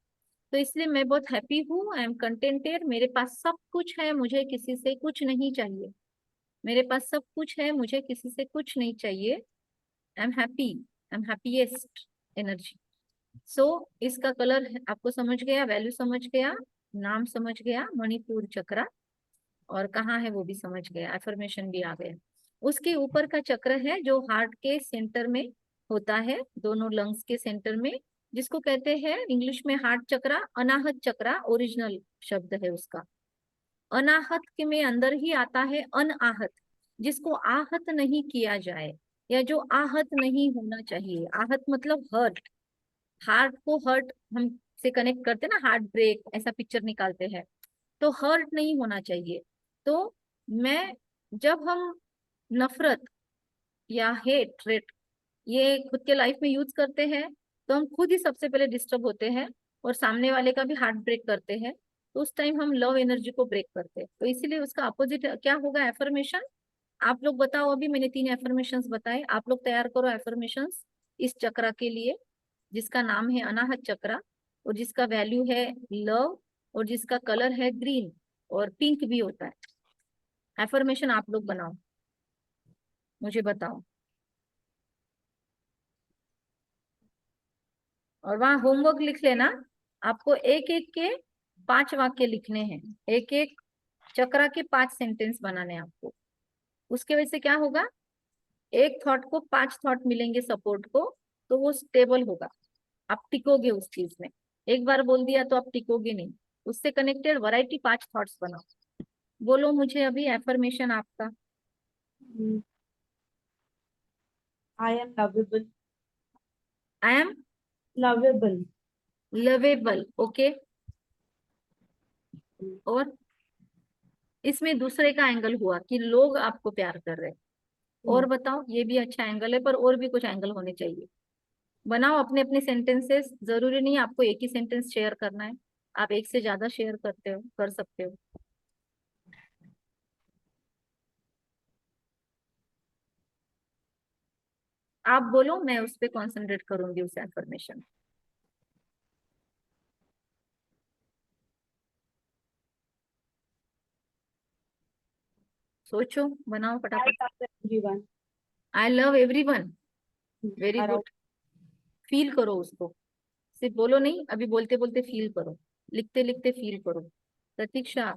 तो इसलिए मैं बहुत हैप्पी हूँ, आई एम कंटेंटेड, मेरे पास सब कुछ है, मुझे किसी से कुछ नहीं चाहिए। मेरे पास सब कुछ है, मुझे किसी से कुछ नहीं चाहिए। I am happy, I am happiest energy. So इसका कलर आपको समझ गया, वैल्यू समझ गया, नाम समझ गया, मणिपुर चक्र, और कहाँ है वो भी समझ गया, एफर्मेशन भी आ गया। उसके ऊपर का चक्र है जो हार्ट के सेंटर में होता है, दोनों लंग्स के सेंटर में, जिसको कहते हैं इंग्लिश में हार्ट चक्र, अनाहत चक्र ओरिजिनल शब्द है उसका। अनाहत के में अंदर ही आता है अनआहत, जिसको आहत नहीं किया जाए, या जो आहत नहीं होना चाहिए। आहत मतलब हर्ट, हार्ट को हर्ट हम से कनेक्ट करते हैं ना, हार्ट ब्रेक ऐसा पिक्चर निकालते हैं, तो हर्ट नहीं होना चाहिए। तो मैं, जब हम नफरत या हेट ये खुद के लाइफ में यूज करते हैं, तो हम खुद ही सबसे पहले डिस्टर्ब होते हैं, और सामने वाले का भी हार्ट ब्रेक करते हैं। तो उस टाइम हम लव एनर्जी को ब्रेक करते हैं, तो इसीलिए उसका अपोजिट क्या होगा, एफर्मेशन। आप लोग बताओ, अभी मैंने 3 एफर्मेशंस बताए, आप लोग तैयार करो एफर्मेशंस इस चक्र के लिए, जिसका नाम है अनाहत चक्र, और जिसका वैल्यू है लव, और जिसका कलर है ग्रीन और पिंक भी होता है। एफर्मेशन आप लोग बनाओ, मुझे बताओ। और वहां होमवर्क लिख लेना, आपको एक एक के 5 वाक्य लिखने हैं, एक एक चक्र के 5 सेंटेंस बनाने हैं आपको। उसके वजह से क्या होगा, एक थॉट को 5 थॉट मिलेंगे सपोर्ट को, तो वो स्टेबल होगा, आप टिकोगे उस चीज में। एक बार बोल दिया तो आप टिकोगे नहीं। उससे कनेक्टेड वैरायटी 5 थॉट्स बनाओ। बोलो मुझे अभी एफर्मेशन आपका।
I am lovable.
I am
Lovable.
Lovable, okay. और इसमें दूसरे का एंगल हुआ कि लोग आपको प्यार कर रहे हैं। और बताओ, ये भी अच्छा एंगल है, पर और भी कुछ एंगल होने चाहिए। बनाओ अपने अपने सेंटेंसेस, जरूरी नहीं आपको एक ही सेंटेंस शेयर करना है, आप एक से ज्यादा शेयर करते हो, कर सकते हो। आप बोलो, मैं उस पर कॉन्सेंट्रेट करूंगी, उस इंफॉर्मेशन। सोचो, बनाओ
I
फटाफट।
love everyone
I love everyone, very
around.
Good. Feel करो उसको, सिर्फ बोलो नहीं, अभी बोलते बोलते फील करो, लिखते लिखते फील करो। प्रतीक्षा।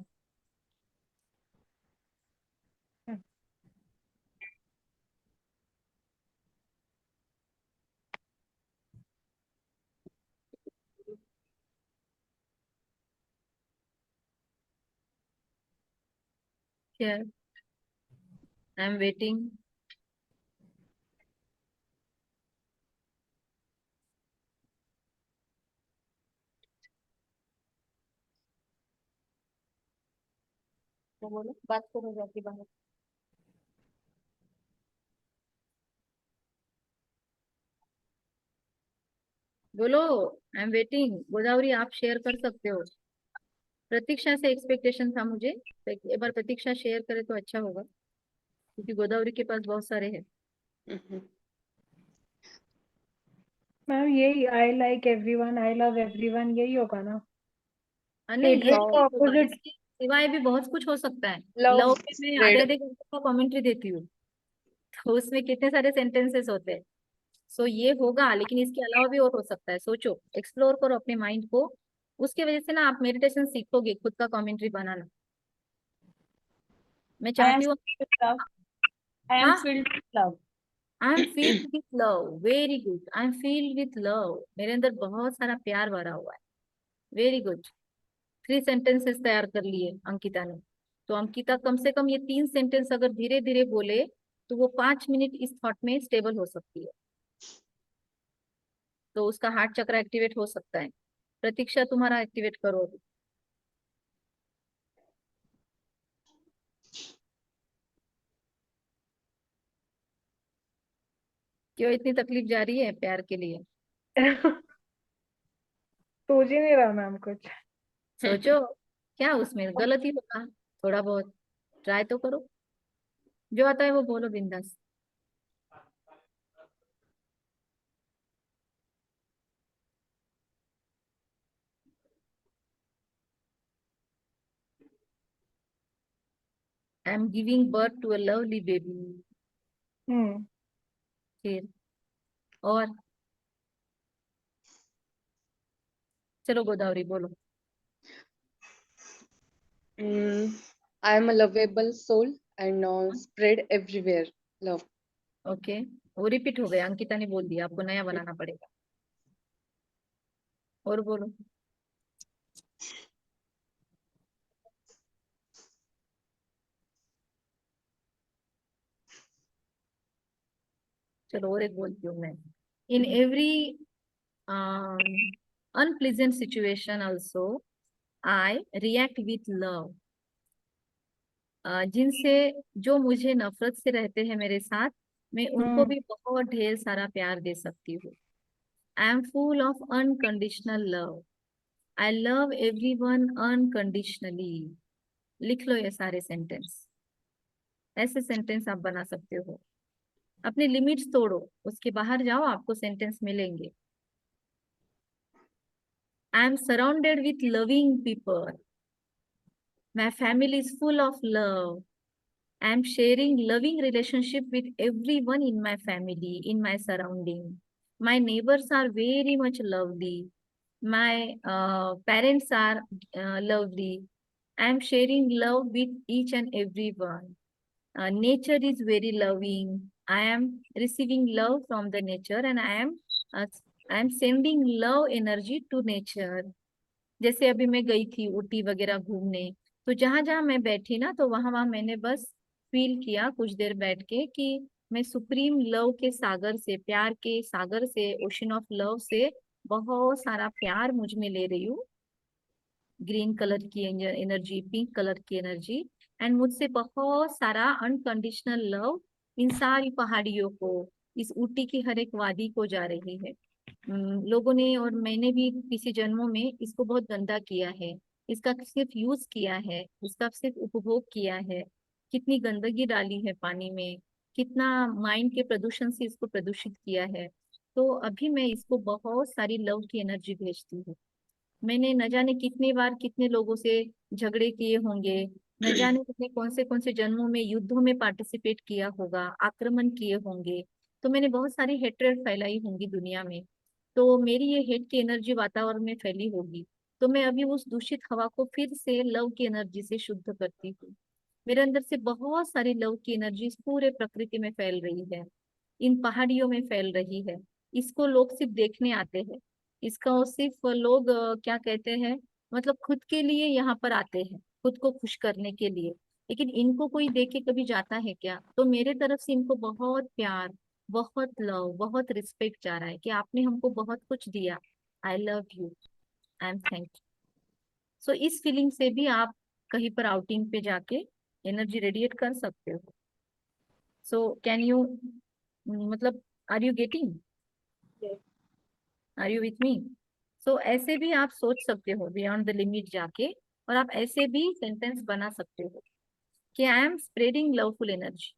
I am waiting. तो बोलो, बात करो जाके बाहर। बोलो, आई एम वेटिंग। गोदावरी आप शेयर कर सकते हो। प्रतीक्षा से एक्सपेक्टेशन था मुझे, तो एक बार प्रतीक्षा शेयर करे तो अच्छा होगा, क्योंकि गोदावरी के पास बहुत सारे हैं।
मैम यही I like everyone, I love everyone, यही होगा ना?
नहीं, ये
हेटरेट का
नहीं होगा,
ऑपोजिट
इसके सिवाय भी बहुत कुछ हो सकता है।
लव।
लव पे मैं आधे
स्प्रेड।
आधे घंटे का कमेंट्री देती हूँ, तो उसमें कितने सारे सेंटेंसेस होते हैं। सो ये होगा, लेकिन इसके अलावा भी और हो सकता है। सोचो, एक्सप्लोर करो अपने माइंड को। उसके वजह से ना आप मेडिटेशन सीखोगे, खुद का कमेंट्री बनाना। मैं
आई एम
चाहती हूँ।
लव, आई एम
हाँ,
field with love.
I am field with love, very good. I am field with love, मेरे अंदर बहुत सारा प्यार भरा हुआ है। Very good. 3 सेंटेंसेस तैयार कर लिए अंकिता ने। तो अंकिता कम से कम ये 3 सेंटेंस अगर धीरे धीरे बोले, तो वो 5 मिनट इस थॉट में स्टेबल हो सकती है, तो उसका हार्ट चक्र एक्टिवेट हो सकता है। प्रतीक्षा, तुम्हारा एक्टिवेट करो अभी। क्यों इतनी तकलीफ जा रही है प्यार के लिए?
सोच ही नहीं रहा मैम कुछ।
सोचो, क्या उसमें गलत ही होगा? थोड़ा बहुत ट्राई तो करो, जो आता है वो बोलो बिंदास। I am giving birth to a lovely baby.
Hmm.
फिर और, चलो गोदावरी बोलो।
I am a lovable soul and spread everywhere love.
Okay, वो रिपीट हो गया, अंकिता ने बोल दिया, आपको नया बनाना पड़ेगा। और बोलो। चलो और एक बोलती हूँ मैं। In every unpleasant situation also I react with love. जिनसे, जो मुझे नफरत से रहते हैं मेरे साथ, मैं उनको
हम्म।
भी बहुत ढेर सारा प्यार दे सकती हूँ। I am full of unconditional love. I love everyone unconditionally. लिख लो ये सारे सेंटेंस, ऐसे सेंटेंस आप बना सकते हो। अपने लिमिट्स तोड़ो, उसके बाहर जाओ, आपको सेंटेंस मिलेंगे। I am surrounded with loving people. My family is full of love. I am sharing loving relationship with everyone in my family, in my surrounding. My neighbors are very much lovely. My parents are lovely. I am sharing love with each and everyone. Nature is very loving. I am receiving love from the nature, and uh, I am sending love energy to nature. जैसे अभी मैं गई थी ऊटी वगैरह घूमने, तो जहां जहां मैं बैठी ना, तो वहां वहां मैंने बस फील किया कुछ देर बैठ के कि मैं सुप्रीम लव के सागर से, प्यार के सागर से, ओशन ऑफ लव से बहुत सारा प्यार मुझ में ले रही हूँ। ग्रीन कलर की एनर्जी, पिंक कलर की एनर्जी, एंड मुझसे बहुत सारा अनकंडीशनल लव इन सारी पहाड़ियों को, इस ऊटी की हर एक वादी को जा रही है। लोगों ने और मैंने भी किसी जन्मों में इसको बहुत गंदा किया है, इसका सिर्फ यूज किया है, इसका सिर्फ उपभोग किया है। कितनी गंदगी डाली है पानी में, कितना माइंड के प्रदूषण से इसको प्रदूषित किया है। तो अभी मैं इसको बहुत सारी लव की एनर्जी भेजती हूँ। मैंने न जाने कितनी बार कितने लोगों से झगड़े किए होंगे, न जाने कितने कौन से जन्मों में युद्धों में पार्टिसिपेट किया होगा, आक्रमण किए होंगे। तो मैंने बहुत सारी हेट्रेड फैलाई होंगी दुनिया में। तो मेरी ये हेट की एनर्जी वातावरण में फैली होगी। तो मैं अभी उस दूषित हवा को फिर से लव की एनर्जी से शुद्ध करती हूँ। मेरे अंदर से बहुत सारी लव की एनर्जी इस पूरे प्रकृति में फैल रही है, इन पहाड़ियों में फैल रही है। इसको लोग सिर्फ देखने आते हैं, इसका वो सिर्फ लोग क्या कहते हैं, मतलब खुद के लिए यहाँ पर आते हैं, खुद को खुश करने के लिए। लेकिन इनको कोई देख के कभी जाता है क्या? तो मेरे तरफ से इनको बहुत प्यार, बहुत लव, बहुत रिस्पेक्ट जा रहा है कि आपने हमको बहुत कुछ दिया। I love you, I am thank you. So इस फीलिंग से भी आप कहीं पर आउटिंग पे जाके एनर्जी रेडिएट कर सकते हो। सो कैन यू, मतलब, are you getting, are you with me? So ऐसे भी आप सोच सकते हो बियॉन्ड द लिमिट जाके, और आप ऐसे भी सेंटेंस बना सकते हो कि I am spreading loveful energy.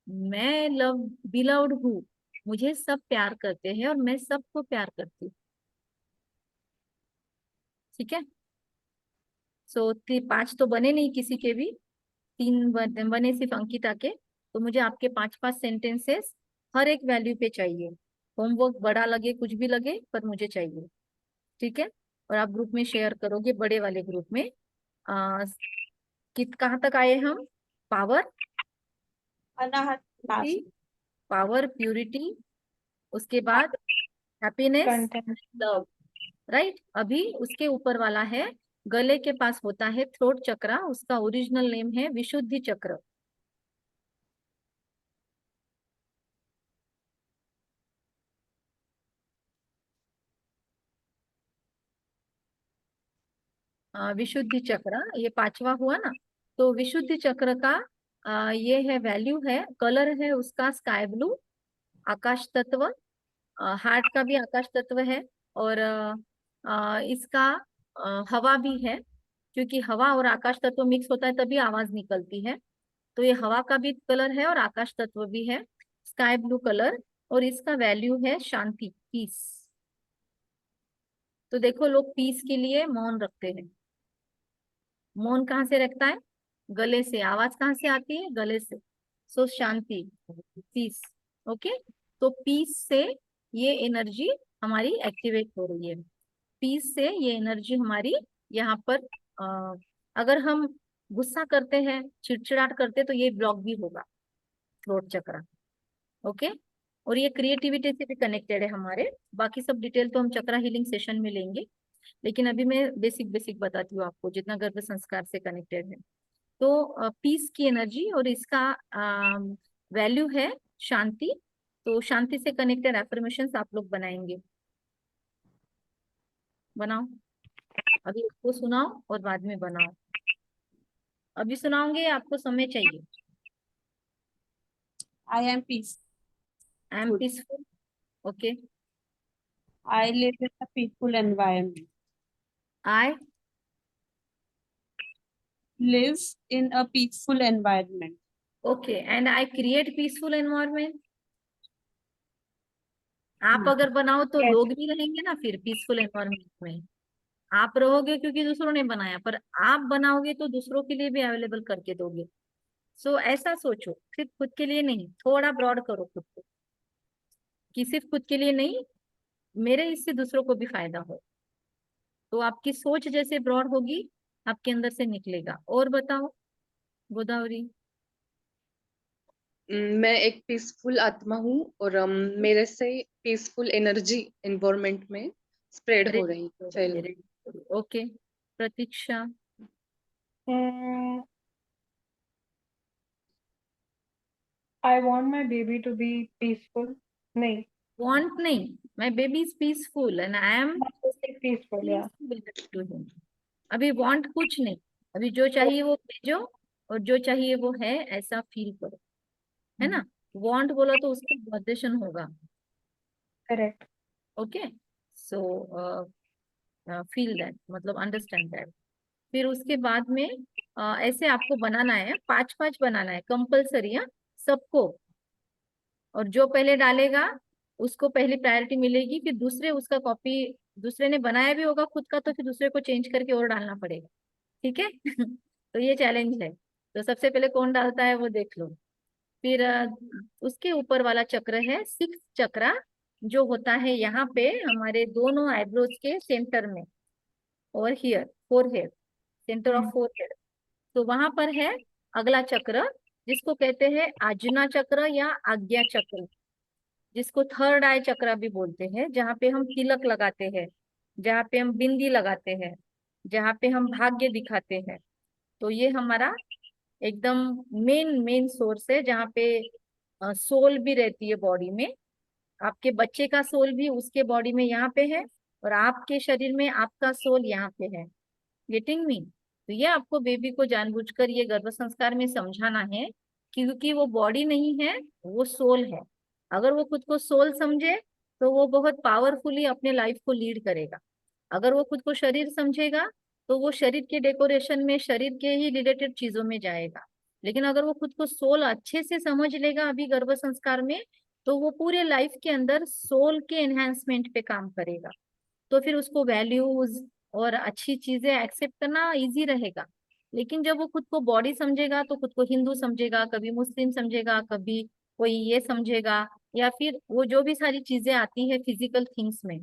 मैं लव बिलव्ड हूँ, मुझे सब प्यार करते हैं और मैं सबको प्यार करती हूँ। ठीक है? सो 5 तो बने नहीं किसी के भी, 3 बने सिर्फ अंकिता के। तो मुझे आपके 5-5 सेंटेंसेस हर एक वैल्यू पे चाहिए। होमवर्क बड़ा लगे कुछ भी लगे पर मुझे चाहिए, ठीक है। और आप ग्रुप में शेयर करोगे, बड़े वाले ग्रुप में। आ, कहाँ तक आए हम? पावर,
अनाहत नाश,
पावर, प्यूरिटी, उसके बाद हैप्पीनेस,
कंटेंट।
Love, right. अभी उसके ऊपर वाला है, गले के पास होता है थ्रोट चक्रा, उसका ओरिजिनल नेम है विशुद्धि चक्र। विशुद्धि चक्र ये 5वां हुआ ना। तो विशुद्धि चक्र का ये है वैल्यू है, कलर है उसका स्काई ब्लू, आकाश तत्व। हार्ट का भी आकाश तत्व है, और इसका हवा भी है, क्योंकि हवा और आकाश तत्व मिक्स होता है तभी आवाज निकलती है। तो ये हवा का भी कलर है और आकाश तत्व भी है, स्काई ब्लू कलर। और इसका वैल्यू है शांति, पीस। तो देखो लोग पीस के लिए मौन रखते हैं। मौन कहाँ से रखता है? गले से। आवाज कहाँ से आती है? गले से। सो शांति, पीस। ओके। तो पीस से ये एनर्जी हमारी एक्टिवेट हो रही है। पीस से ये एनर्जी हमारी यहाँ पर अगर हम गुस्सा करते हैं, चिड़चिड़ाहट करते हैं, तो ये ब्लॉक भी होगा, थ्रोट चक्र। ओके। और ये क्रिएटिविटी से भी कनेक्टेड है हमारे। बाकी सब डिटेल तो हम चक्रा हीलिंग सेशन में लेंगे, लेकिन अभी मैं बेसिक बेसिक बताती हूँ आपको जितना गर्भ संस्कार से कनेक्टेड है। तो पीस की एनर्जी और इसका वैल्यू है शांति। तो शांति से कनेक्टेड एफर्मेशंस आप लोग बनाएंगे। बनाओ, अभी इसको सुनाओ और बाद में बनाओ। अभी सुनाओगे, आपको समय चाहिए?
I am peace,
I am peaceful. Okay.
I live in a peaceful environment,
I
live in a peaceful environment,
okay, and I create peaceful environment. आप अगर बनाओ तो
Yes.
लोग भी रहेंगे ना फिर पीसफुल एनवायरनमेंट में। आप रहोगे क्योंकि दूसरों ने बनाया, पर आप बनाओगे तो दूसरों के लिए भी अवेलेबल करके दोगे। सो ऐसा सोचो, सिर्फ खुद के लिए नहीं, थोड़ा ब्रॉड करो खुद को, कि सिर्फ खुद के लिए नहीं, मेरे इससे दूसरों को भी फायदा हो। तो आपकी सोच जैसे ब्रॉड होगी, आपके अंदर से निकलेगा। और बताओ गोदावरी।
मैं एक पीसफुल आत्मा हूँ और मेरे से पीसफुल एनर्जी एनवायरनमेंट में स्प्रेड हो रही, फैल रही।
ओके। प्रतीक्षा।
Mm, I want my baby to be peaceful. नहीं,
वांट नहीं, my baby is peaceful and I am
peaceful, yeah.
To him. अभी वांट कुछ नहीं, अभी जो चाहिए वो भेजो, और जो चाहिए वो है ऐसा फील करो, है ना। वांट बोला तो उसका पोजीशन होगा।
Correct.
Okay. So feel that, मतलब अंडरस्टैंड दैट। फिर उसके बाद में ऐसे आपको बनाना है, 5-5 बनाना है कंपल्सरी, है सबको। और जो पहले डालेगा उसको पहली प्रायोरिटी मिलेगी, फिर दूसरे उसका कॉपी, दूसरे ने बनाया भी होगा खुद का तो फिर दूसरे को चेंज करके और डालना पड़ेगा, ठीक है। तो ये चैलेंज है। तो सबसे पहले कौन डालता है वो देख लो। फिर उसके ऊपर वाला चक्र है 6 चक्रा, जो होता है यहाँ पे हमारे दोनों आईब्रोज के सेंटर में, और here forehead, centre of forehead. तो वहां पर है अगला चक्र, जिसको कहते हैं आज्ञा चक्र या आज्ञा चक्र, जिसको थर्ड आई चक्र भी बोलते हैं, जहाँ पे हम तिलक लगाते हैं, जहाँ पे हम बिंदी लगाते हैं, जहाँ पे हम भाग्य दिखाते हैं। तो ये हमारा एकदम मेन मेन सोर्स है, जहाँ पे सोल भी रहती है बॉडी में। आपके बच्चे का सोल भी उसके बॉडी में यहाँ पे है, और आपके शरीर में आपका सोल यहाँ पे है। Getting me? तो ये आपको बेबी को जानबूझकर ये गर्भ संस्कार में समझाना है, क्योंकि वो बॉडी नहीं है, वो सोल है। अगर वो खुद को सोल समझे तो वो बहुत पावरफुली अपने लाइफ को लीड करेगा। अगर वो खुद को शरीर समझेगा तो वो शरीर के डेकोरेशन में, शरीर के ही रिलेटेड चीजों में जाएगा। लेकिन अगर वो खुद को सोल अच्छे से समझ लेगा अभी गर्भ संस्कार में, तो वो पूरे लाइफ के अंदर सोल के एनहांसमेंट पे काम करेगा। तो फिर उसको वैल्यूज, और अच्छी चीजें एक्सेप्ट करना इजी रहेगा। लेकिन जब वो खुद को बॉडी समझेगा तो खुद को हिंदू समझेगा, कभी मुस्लिम समझेगा, कभी कोई ये समझेगा, या फिर वो जो भी सारी चीजें आती है फिजिकल थिंग्स में,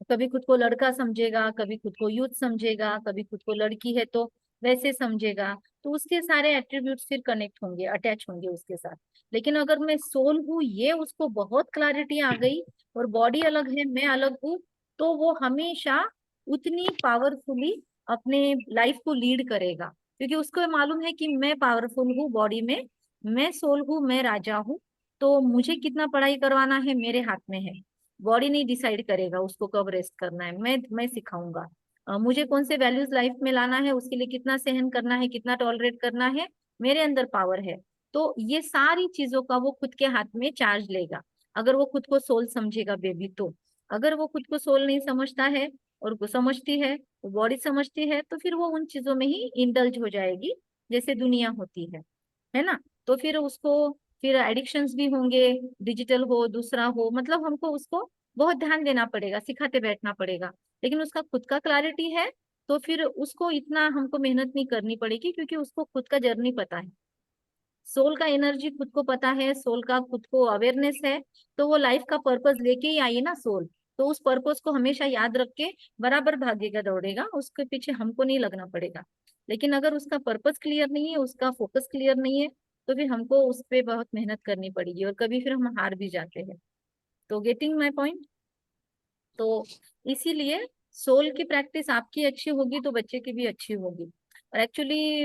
कभी खुद को लड़का समझेगा, कभी खुद को यूथ समझेगा, कभी खुद को लड़की है तो वैसे समझेगा। तो उसके सारे एट्रीब्यूट्स फिर कनेक्ट होंगे, अटैच होंगे उसके साथ। लेकिन अगर मैं सोल हूँ, ये उसको बहुत क्लैरिटी आ गई, और बॉडी अलग है, मैं अलग हूँ, तो वो हमेशा उतनी पावरफुली अपने लाइफ को लीड करेगा, क्योंकि उसको मालूम है कि मैं पावरफुल हूँ बॉडी में, मैं सोल हूँ, मैं राजा हूँ। तो मुझे कितना पढ़ाई करवाना है मेरे हाथ में है। बॉडी नहीं डिसाइड करेगा उसको कब रेस्ट करना है, मैं सिखाऊंगा। मुझे कौन से वैल्यूज लाइफ में लाना है, उसके लिए कितना सहन करना है, कितना टॉलरेट करना है, मेरे अंदर पावर है। तो ये सारी चीजों का वो खुद के हाथ में चार्ज लेगा, अगर वो खुद को सोल समझेगा बेबी तो। अगर वो खुद को सोल नहीं समझता है, और वो समझती है, वो बॉडी समझती है, तो फिर वो उन चीजों में ही इंडल्ज हो जाएगी जैसे दुनिया होती है ना। तो फिर उसको फिर एडिक्शंस भी होंगे, डिजिटल हो दूसरा हो, मतलब हमको उसको बहुत ध्यान देना पड़ेगा, सिखाते बैठना पड़ेगा। लेकिन उसका खुद का क्लैरिटी है, तो फिर उसको इतना हमको मेहनत नहीं करनी पड़ेगी, क्योंकि उसको खुद का जर्नी पता है, सोल का एनर्जी खुद को पता है, सोल का खुद को अवेयरनेस है। तो वो लाइफ का पर्पस लेके ही आई है ना सोल, तो उस पर्पस को हमेशा याद रख के बराबर भागेगा, दौड़ेगा, उसके पीछे हमको नहीं लगना पड़ेगा। लेकिन अगर उसका पर्पस क्लियर नहीं है, उसका फोकस क्लियर नहीं है, तो फिर हमको उस पर बहुत मेहनत करनी पड़ेगी, और कभी फिर हम हार भी जाते हैं। तो गेटिंग माई पॉइंट। तो इसीलिए सोल की प्रैक्टिस आपकी अच्छी होगी तो बच्चे की भी अच्छी होगी। और एक्चुअली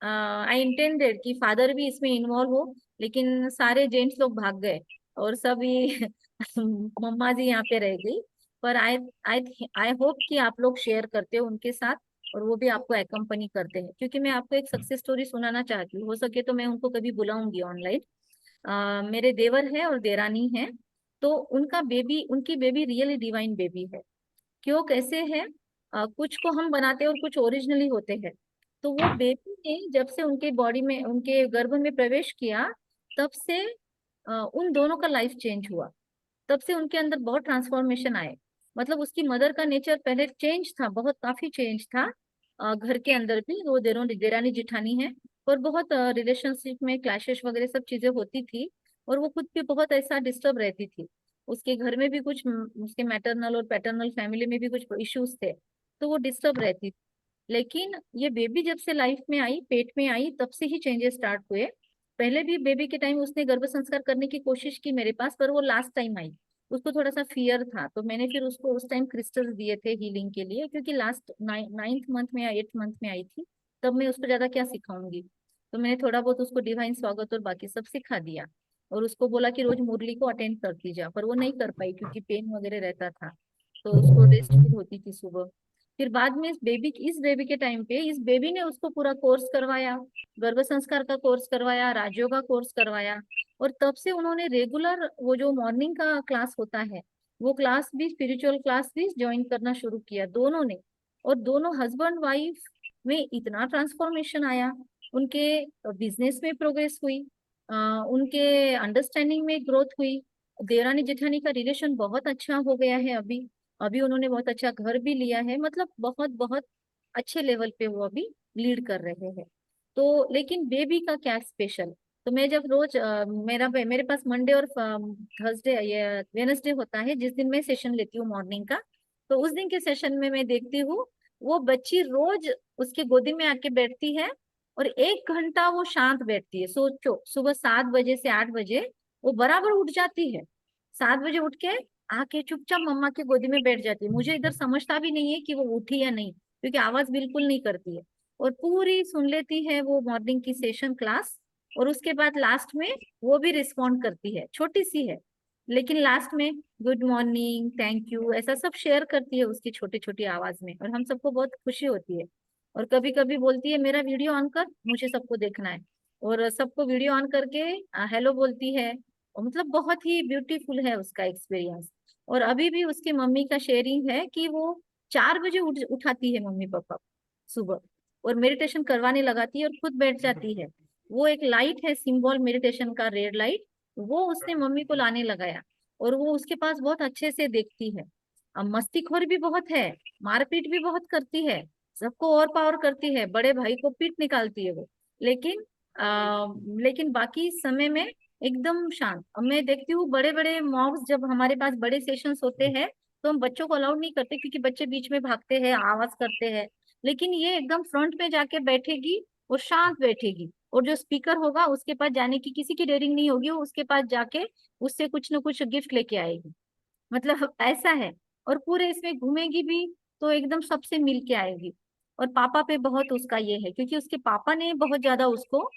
आई इंटेंडेड कि फादर भी इसमें इन्वॉल्व हो, लेकिन सारे जेंट्स लोग भाग गए, और सभी मम्मा जी यहाँ पे रह गई। पर आई आई आई होप कि आप लोग शेयर करते हो उनके साथ, और वो भी आपको एक्कम्पनी करते हैं, क्योंकि मैं आपको एक सक्सेस स्टोरी सुनाना चाहती हूँ। हो सके तो मैं उनको कभी बुलाऊंगी ऑनलाइन। मेरे देवर है और देरानी है, तो उनका बेबी, उनकी बेबी रियली डिवाइन बेबी है। क्यों, कैसे है, कुछ को हम बनाते हैं और कुछ ओरिजिनली होते हैं। तो वो बेबी ने जब से उनके बॉडी में, उनके गर्भ में प्रवेश किया, तब से उन दोनों का लाइफ चेंज हुआ। तब से उनके अंदर बहुत ट्रांसफॉर्मेशन आए। मतलब उसकी मदर का नेचर पहले चेंज था, बहुत काफी चेंज था। घर के अंदर भी वो देरानी जिठानी है, और बहुत रिलेशनशिप में क्लैशेस वगैरह सब चीजें होती थी। और वो खुद भी बहुत ऐसा डिस्टर्ब रहती थी। उसके घर में भी कुछ उसके मैटरनल और पैटर्नल फैमिली में भी कुछ इश्यूज थे, तो वो डिस्टर्ब रहती थी। लेकिन ये बेबी जब से लाइफ में आई, पेट में आई, तब से ही चेंजेस स्टार्ट हुए। पहले भी बेबी के टाइम उसने गर्भ संस्कार करने की कोशिश की मेरे पास, पर वो लास्ट टाइम आई। उसको थोड़ा सा फियर था, तो मैंने फिर उसको उस टाइम क्रिस्टल्स दिए थे हीलिंग के लिए, क्योंकि लास्ट 9th मंथ में या 8th मंथ में आई थी। तब मैं उसको ज्यादा क्या सिखाऊंगी, तो मैंने थोड़ा बहुत उसको डिवाइन स्वागत और बाकी सब सिखा दिया। और उसको बोला कि रोज मुरली को अटेंड करती जा, पर वो नहीं कर पाई क्योंकि पेन वगैरह रहता था। तो उसको रेस्ट भी होती थी सुबह। फिर बाद में इस बेबी के टाइम पे इस बेबी ने उसको पूरा कोर्स करवाया, गर्भ संस्कार का कोर्स करवाया, राजयोगा कोर्स करवाया। और तब से उन्होंने रेगुलर वो जो मॉर्निंग का क्लास होता है, वो क्लास भी, स्पिरिचुअल क्लास भी ज्वाइन करना शुरू किया दोनों ने। और दोनों हस्बैंड वाइफ में इतना ट्रांसफॉर्मेशन आया, उनके बिजनेस में प्रोग्रेस हुई, उनके अंडरस्टैंडिंग में ग्रोथ हुई। देवरानी जेठानी का रिलेशन बहुत अच्छा हो गया है अभी। अभी उन्होंने बहुत अच्छा घर भी लिया है, मतलब बहुत बहुत अच्छे लेवल पे वो अभी लीड कर रहे हैं। तो लेकिन बेबी का क्या स्पेशल, तो मैं जब रोज मेरे पास मंडे और थर्सडे ये वेनसडे होता है, जिस दिन मैं सेशन लेती हूँ मॉर्निंग का। तो उस दिन के सेशन में मैं देखती हूँ वो बच्ची रोज उसके गोदी में आके बैठती है, और 1 घंटा वो शांत बैठती है। सोचो, सुबह 7 बजे से 8 बजे वो बराबर उठ जाती है। 7 बजे उठ के आके चुपचाप मम्मा के गोदी में बैठ जाती है। मुझे इधर समझता भी नहीं है कि वो उठी या नहीं, क्योंकि आवाज बिल्कुल नहीं करती है। और पूरी सुन लेती है वो मॉर्निंग की सेशन क्लास। और उसके बाद लास्ट में वो भी रिस्पॉन्ड करती है, छोटी सी है, लेकिन लास्ट में गुड मॉर्निंग, थैंक यू, ऐसा सब शेयर करती है उसकी छोटी छोटी आवाज में, और हम सबको बहुत खुशी होती है। और कभी कभी बोलती है मेरा वीडियो ऑन कर, मुझे सबको देखना है। और सबको वीडियो ऑन करके हेलो बोलती है। और मतलब बहुत ही ब्यूटीफुल है उसका एक्सपीरियंस। और अभी भी उसकी मम्मी का शेयरिंग है कि वो 4 बजे उठाती है मम्मी पापा सुबह, और मेडिटेशन करवाने लगाती है और खुद बैठ जाती है। वो एक लाइट है सिंबल मेडिटेशन का, रेड लाइट, वो उसने मम्मी को लाने लगाया, और वो उसके पास बहुत अच्छे से देखती है। मस्तीखोर भी बहुत है, मारपीट भी बहुत करती है, सबको ओवर पावर करती है, बड़े भाई को पीट निकालती है वो। लेकिन लेकिन बाकी समय में एकदम शांत। अब मैं देखती हूँ बड़े बड़े मॉब्स, जब हमारे पास बड़े सेशंस होते हैं तो हम बच्चों को अलाउड नहीं करते, क्योंकि बच्चे बीच में भागते हैं, आवाज करते हैं। लेकिन ये एकदम फ्रंट में जाके बैठेगी और शांत बैठेगी, और जो स्पीकर होगा उसके पास जाने की किसी की डेयरिंग नहीं होगी, वो उसके पास जाके उससे कुछ न कुछ गिफ्ट लेके आएगी। मतलब ऐसा है। और पूरे इसमें घूमेगी भी तो एकदम सबसे मिल के आएगी। और पापा पे बहुत उसका ये है, क्योंकि उसके पापा ने बहुत ज्यादा उसको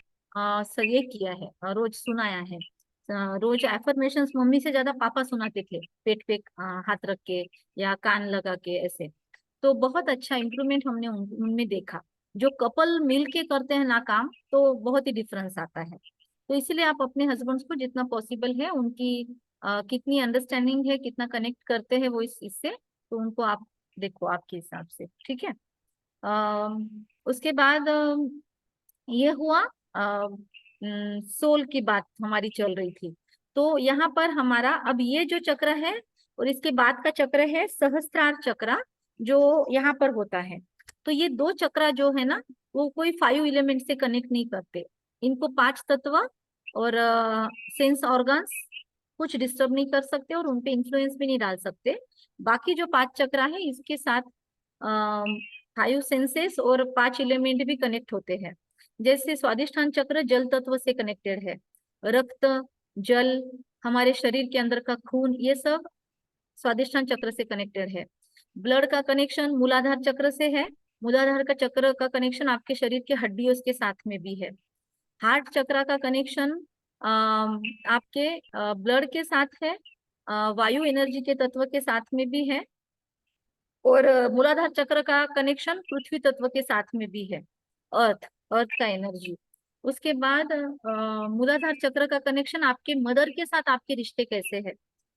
ये किया है, रोज सुनाया है। रोज एफर्मेशंस मम्मी से ज्यादा पापा सुनाते थे, पेट पे हाथ रख के या कान लगा के ऐसे। तो बहुत अच्छा इम्प्रूवमेंट हमने उनमें देखा। जो कपल मिल के करते हैं ना काम, तो बहुत ही डिफरेंस आता है। तो इसलिए आप अपने हस्बैंड्स को जितना पॉसिबल है उनकी कितनी अंडरस्टैंडिंग है, कितना कनेक्ट करते हैं वो इससे, तो उनको आप देखो आपके हिसाब से, ठीक है। उसके बाद ये हुआ सोल की बात हमारी चल रही थी। तो यहाँ पर हमारा अब ये जो चक्र है, और इसके बाद का चक्र है सहस्त्रार चक्र, जो यहाँ पर होता है। तो ये दो चक्र जो है ना, वो कोई 5 एलिमेंट से कनेक्ट नहीं करते। इनको 5 तत्व और सेंस ऑर्गन्स कुछ डिस्टर्ब नहीं कर सकते, और उनपे इंफ्लुएंस भी नहीं डाल सकते। बाकी जो 5 चक्र है इसके साथ 5 सेंसेस और 5 एलिमेंट भी कनेक्ट होते हैं। जैसे स्वादिष्ठान चक्र जल तत्व से कनेक्टेड है। रक्त, जल, हमारे शरीर के अंदर का खून, ये सब स्वादिष्ठान चक्र से कनेक्टेड है। ब्लड का कनेक्शन मूलाधार चक्र से है। मूलाधार का चक्र का कनेक्शन आपके शरीर के हड्डियों के साथ में भी है। हार्ट चक्र का कनेक्शन आपके ब्लड के साथ है, वायु एनर्जी के तत्व के साथ में भी है, और मूलाधार चक्र का कनेक्शन पृथ्वी तत्व के साथ में भी है, अर्थ, अर्थ का एनर्जी। उसके बाद मूलाधार चक्र का कनेक्शन आपके मदर के साथ आपके रिश्ते कैसे है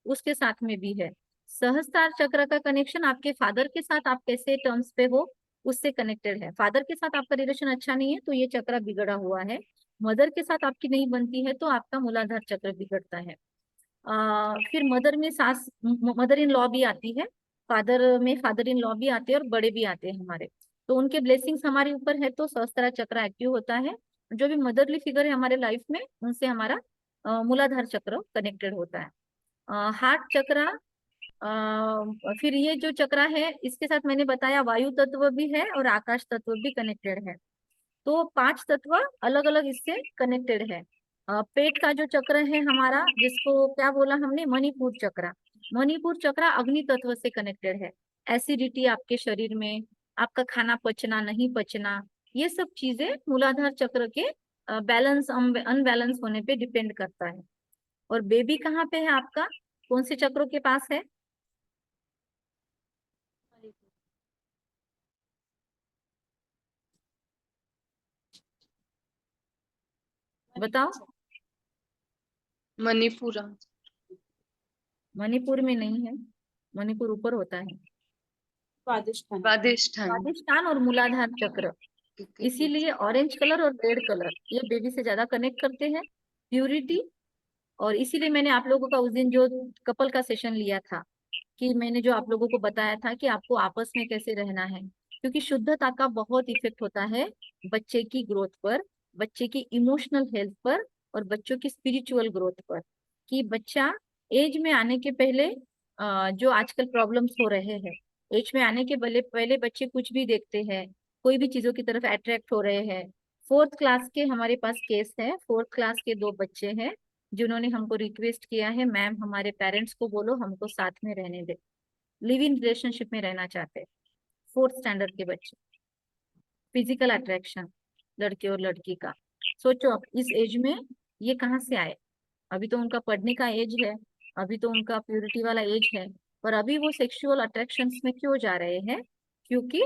उसके साथ में भी है। सहस्त्रार चक्र का कनेक्शन आपके फादर के साथ आप कैसे टर्म्स पे हो उससे कनेक्टेड है। फादर के साथ आपका रिलेशन अच्छा नहीं है तो ये चक्र बिगड़ा हुआ है। मदर के साथ आपकी नहीं बनती है तो आपका मूलाधार चक्र बिगड़ता है। फिर मदर में सास, मदर इन लॉ भी आती है, फादर में फादर इन लॉ भी आते हैं और बड़े भी आते हैं हमारे। तो उनके ब्लेसिंग्स हमारे ऊपर है तो सहस्त्रार चक्र एक्टिव होता है। जो भी मदरली फिगर है हमारे लाइफ में, उनसे हमारा मूलाधार चक्र कनेक्टेड होता है। हार्ट चक्र, फिर ये जो चक्र है इसके साथ मैंने बताया वायु तत्व भी है और आकाश तत्व भी कनेक्टेड है। तो 5 तत्व अलग अलग इससे कनेक्टेड है। पेट का जो चक्र है हमारा, जिसको क्या बोला हमने, मणिपुर चक्र। मणिपुर चक्र अग्नि तत्व से कनेक्टेड है। एसिडिटी आपके शरीर में, आपका खाना पचना नहीं पचना, ये सब चीजें मूलाधार चक्र के बैलेंस अनबैलेंस होने पे डिपेंड करता है। और बेबी कहाँ पे है आपका, कौन से चक्रों के पास है? बताओ।
मणिपुरा।
मणिपुर में नहीं है, मणिपुर ऊपर होता है।
स्वादिष्ठान।
स्वादिष्ठान।
स्वादिष्ठान और मूलाधार चक्र, इसीलिए ऑरेंज कलर और रेड कलर ये बेबी से ज्यादा कनेक्ट करते हैं, प्यूरिटी। और इसीलिए मैंने आप लोगों का उस दिन जो कपल का सेशन लिया था, कि मैंने जो आप लोगों को बताया था कि आपको आपस में कैसे रहना है, क्योंकि शुद्धता का बहुत इफेक्ट होता है बच्चे की ग्रोथ पर, बच्चे की इमोशनल हेल्थ पर, और बच्चों की स्पिरिचुअल ग्रोथ पर। कि बच्चा एज में आने के पहले जो आजकल प्रॉब्लम्स हो रहे हैं, एज में आने के पहले पहले बच्चे कुछ भी देखते हैं, कोई भी चीजों की तरफ अट्रैक्ट हो रहे हैं। 4th क्लास के हमारे पास केस है, 4th क्लास के 2 बच्चे हैं जिन्होंने हमको रिक्वेस्ट किया है, मैम हमारे पेरेंट्स को बोलो हमको साथ में रहने दे, लिव इन रिलेशनशिप में रहना चाहते हैं। 4th स्टैंडर्ड के बच्चे, फिजिकल अट्रैक्शन लड़के और लड़की का। सोचो अब इस एज में ये कहाँ से आए? अभी तो उनका पढ़ने का एज है, अभी तो उनका प्योरिटी वाला एज है, पर अभी वो सेक्सुअल अट्रैक्शंस में क्यों जा रहे हैं? क्योंकि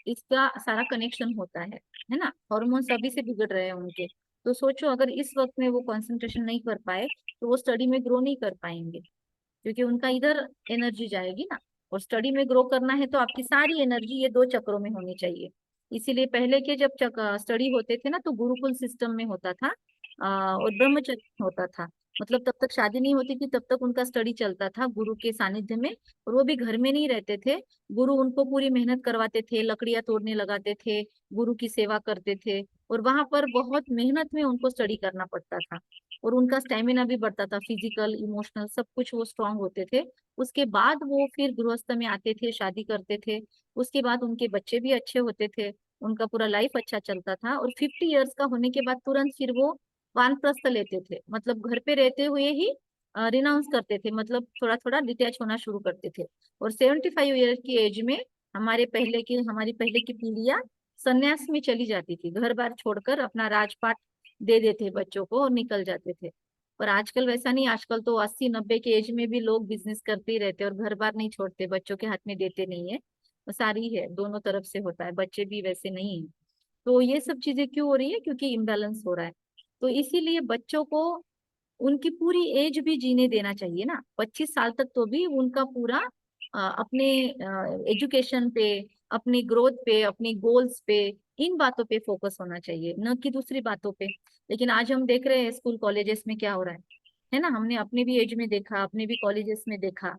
इसका सारा कनेक्शन होता है ना, हॉर्मोन्स अभी से बिगड़ रहे हैं उनके। तो सोचो अगर इस वक्त में वो कंसंट्रेशन नहीं कर पाए तो वो स्टडी में ग्रो नहीं कर पाएंगे, क्योंकि उनका इधर एनर्जी जाएगी ना। और स्टडी में ग्रो करना है तो आपकी सारी एनर्जी ये 2 चक्रों में होनी चाहिए। इसीलिए पहले के जब स्टडी होते थे ना तो गुरुकुल सिस्टम में होता था, और ब्रह्मचर्य होता था। मतलब तब तक शादी नहीं होती थी, तब तक उनका स्टडी चलता था गुरु के सानिध्य में। और वो भी घर में नहीं रहते थे, गुरु उनको पूरी मेहनत करवाते थे, लकड़ियां तोड़ने लगाते थे, गुरु की सेवा करते थे। और वहां पर बहुत मेहनत में उनको स्टडी करना पड़ता था। और उनका स्टेमिना भी बढ़ता था, फिजिकल इमोशनल सब कुछ वो स्ट्रांग होते थे। उसके बाद वो फिर गृहस्थ में आते थे, शादी करते थे। उसके बाद उनके बच्चे भी अच्छे होते थे, उनका पूरा लाइफ अच्छा चलता था। और 50 इयर्स का होने के बाद तुरंत फिर वो वानप्रस्थ लेते थे, मतलब घर पे रहते हुए ही रिनाउंस करते थे, मतलब थोड़ा थोड़ा डिटैच होना शुरू करते थे। और 75 ईयर की एज में हमारी पहले की पीढ़ियां संन्यास में चली जाती थी, घर बार छोड़कर अपना राजपाट दे देते बच्चों को और निकल जाते थे। पर आजकल वैसा नहीं, आजकल तो 80-90 के एज में भी लोग बिजनेस करते ही रहते और घर बार नहीं छोड़ते, बच्चों के हाथ में देते नहीं है। सारी है, दोनों तरफ से होता है, बच्चे भी वैसे नहीं है। तो ये सब चीजें क्यों हो रही है? क्योंकि इम्बैलेंस हो रहा है। तो इसीलिए बच्चों को उनकी पूरी एज भी जीने देना चाहिए ना, 25 साल तक तो भी उनका पूरा अपने एजुकेशन पे, अपनी ग्रोथ पे, अपनी गोल्स पे, इन बातों पे फोकस होना चाहिए, न कि दूसरी बातों पे। लेकिन आज हम देख रहे हैं स्कूल कॉलेजेस में क्या हो रहा है ना, हमने अपने भी एज में देखा, अपने भी कॉलेजेस में देखा।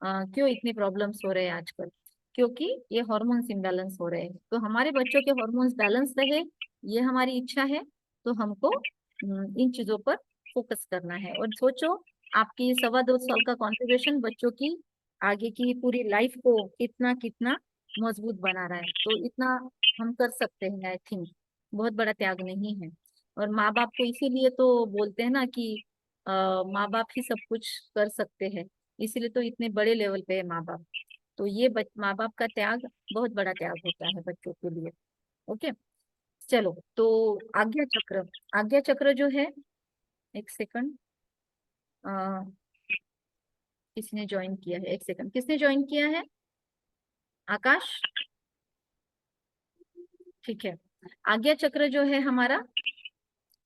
क्यों इतने प्रॉब्लम्स हो रहे हैं आजकल? क्योंकि ये हार्मोन्स इम्बैलेंस हो रहे हैं। तो हमारे बच्चों के हार्मोन्स बैलेंस रहे, ये हमारी इच्छा है। तो हमको इन चीजों पर फोकस करना है। और सोचो, आपकी 2.25 साल का कॉन्ट्रीब्यूशन बच्चों की आगे की पूरी लाइफ को कितना कितना मजबूत बना रहा है। तो इतना हम कर सकते हैं, आई थिंक बहुत बड़ा त्याग नहीं है। और माँ बाप को इसीलिए तो बोलते हैं ना कि माँ बाप ही सब कुछ कर सकते हैं, इसीलिए तो इतने बड़े लेवल पे है माँ बाप। तो ये माँ बाप का त्याग बहुत बड़ा त्याग होता है बच्चों के लिए। ओके, चलो तो आज्ञा चक्र। आज्ञा चक्र जो है, एक सेकंड, किसने ज्वाइन किया है? एक सेकंड, किसने ज्वाइन किया है? आकाश, ठीक है। आज्ञा चक्र जो है हमारा,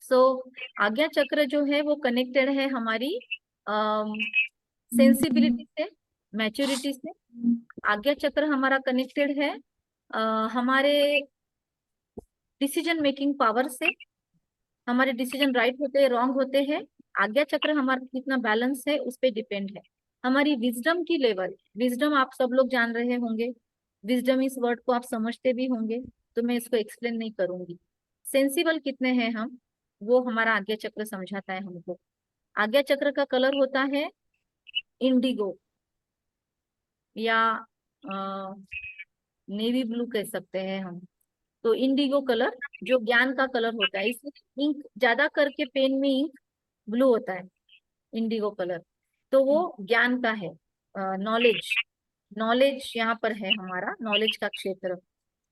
सो आज्ञा चक्र जो है वो कनेक्टेड है हमारी सेंसिबिलिटी से, मैच्योरिटी से। आज्ञा चक्र हमारा कनेक्टेड है हमारे डिसीजन मेकिंग पावर से। हमारे डिसीजन राइट होते हैं, रॉन्ग होते हैं, आज्ञा चक्र हमारा कितना बैलेंस है उस पर डिपेंड है। हमारी विजडम की लेवल, विजडम आप सब लोग जान रहे होंगे, विजडम इस वर्ड को आप समझते भी होंगे, तो मैं इसको एक्सप्लेन नहीं करूंगी। सेंसिबल कितने हैं हम, वो हमारा आज्ञा चक्र समझाता है हमको। आज्ञा चक्र का कलर होता है इंडिगो, या नेवी ब्लू कह सकते हैं हम। तो इंडिगो कलर जो ज्ञान का कलर होता है, इसलिए इंक ज्यादा करके पेन में इंक ब्लू होता है, इंडिगो कलर। तो वो ज्ञान का है, नॉलेज, नॉलेज यहाँ पर है हमारा, नॉलेज का क्षेत्र।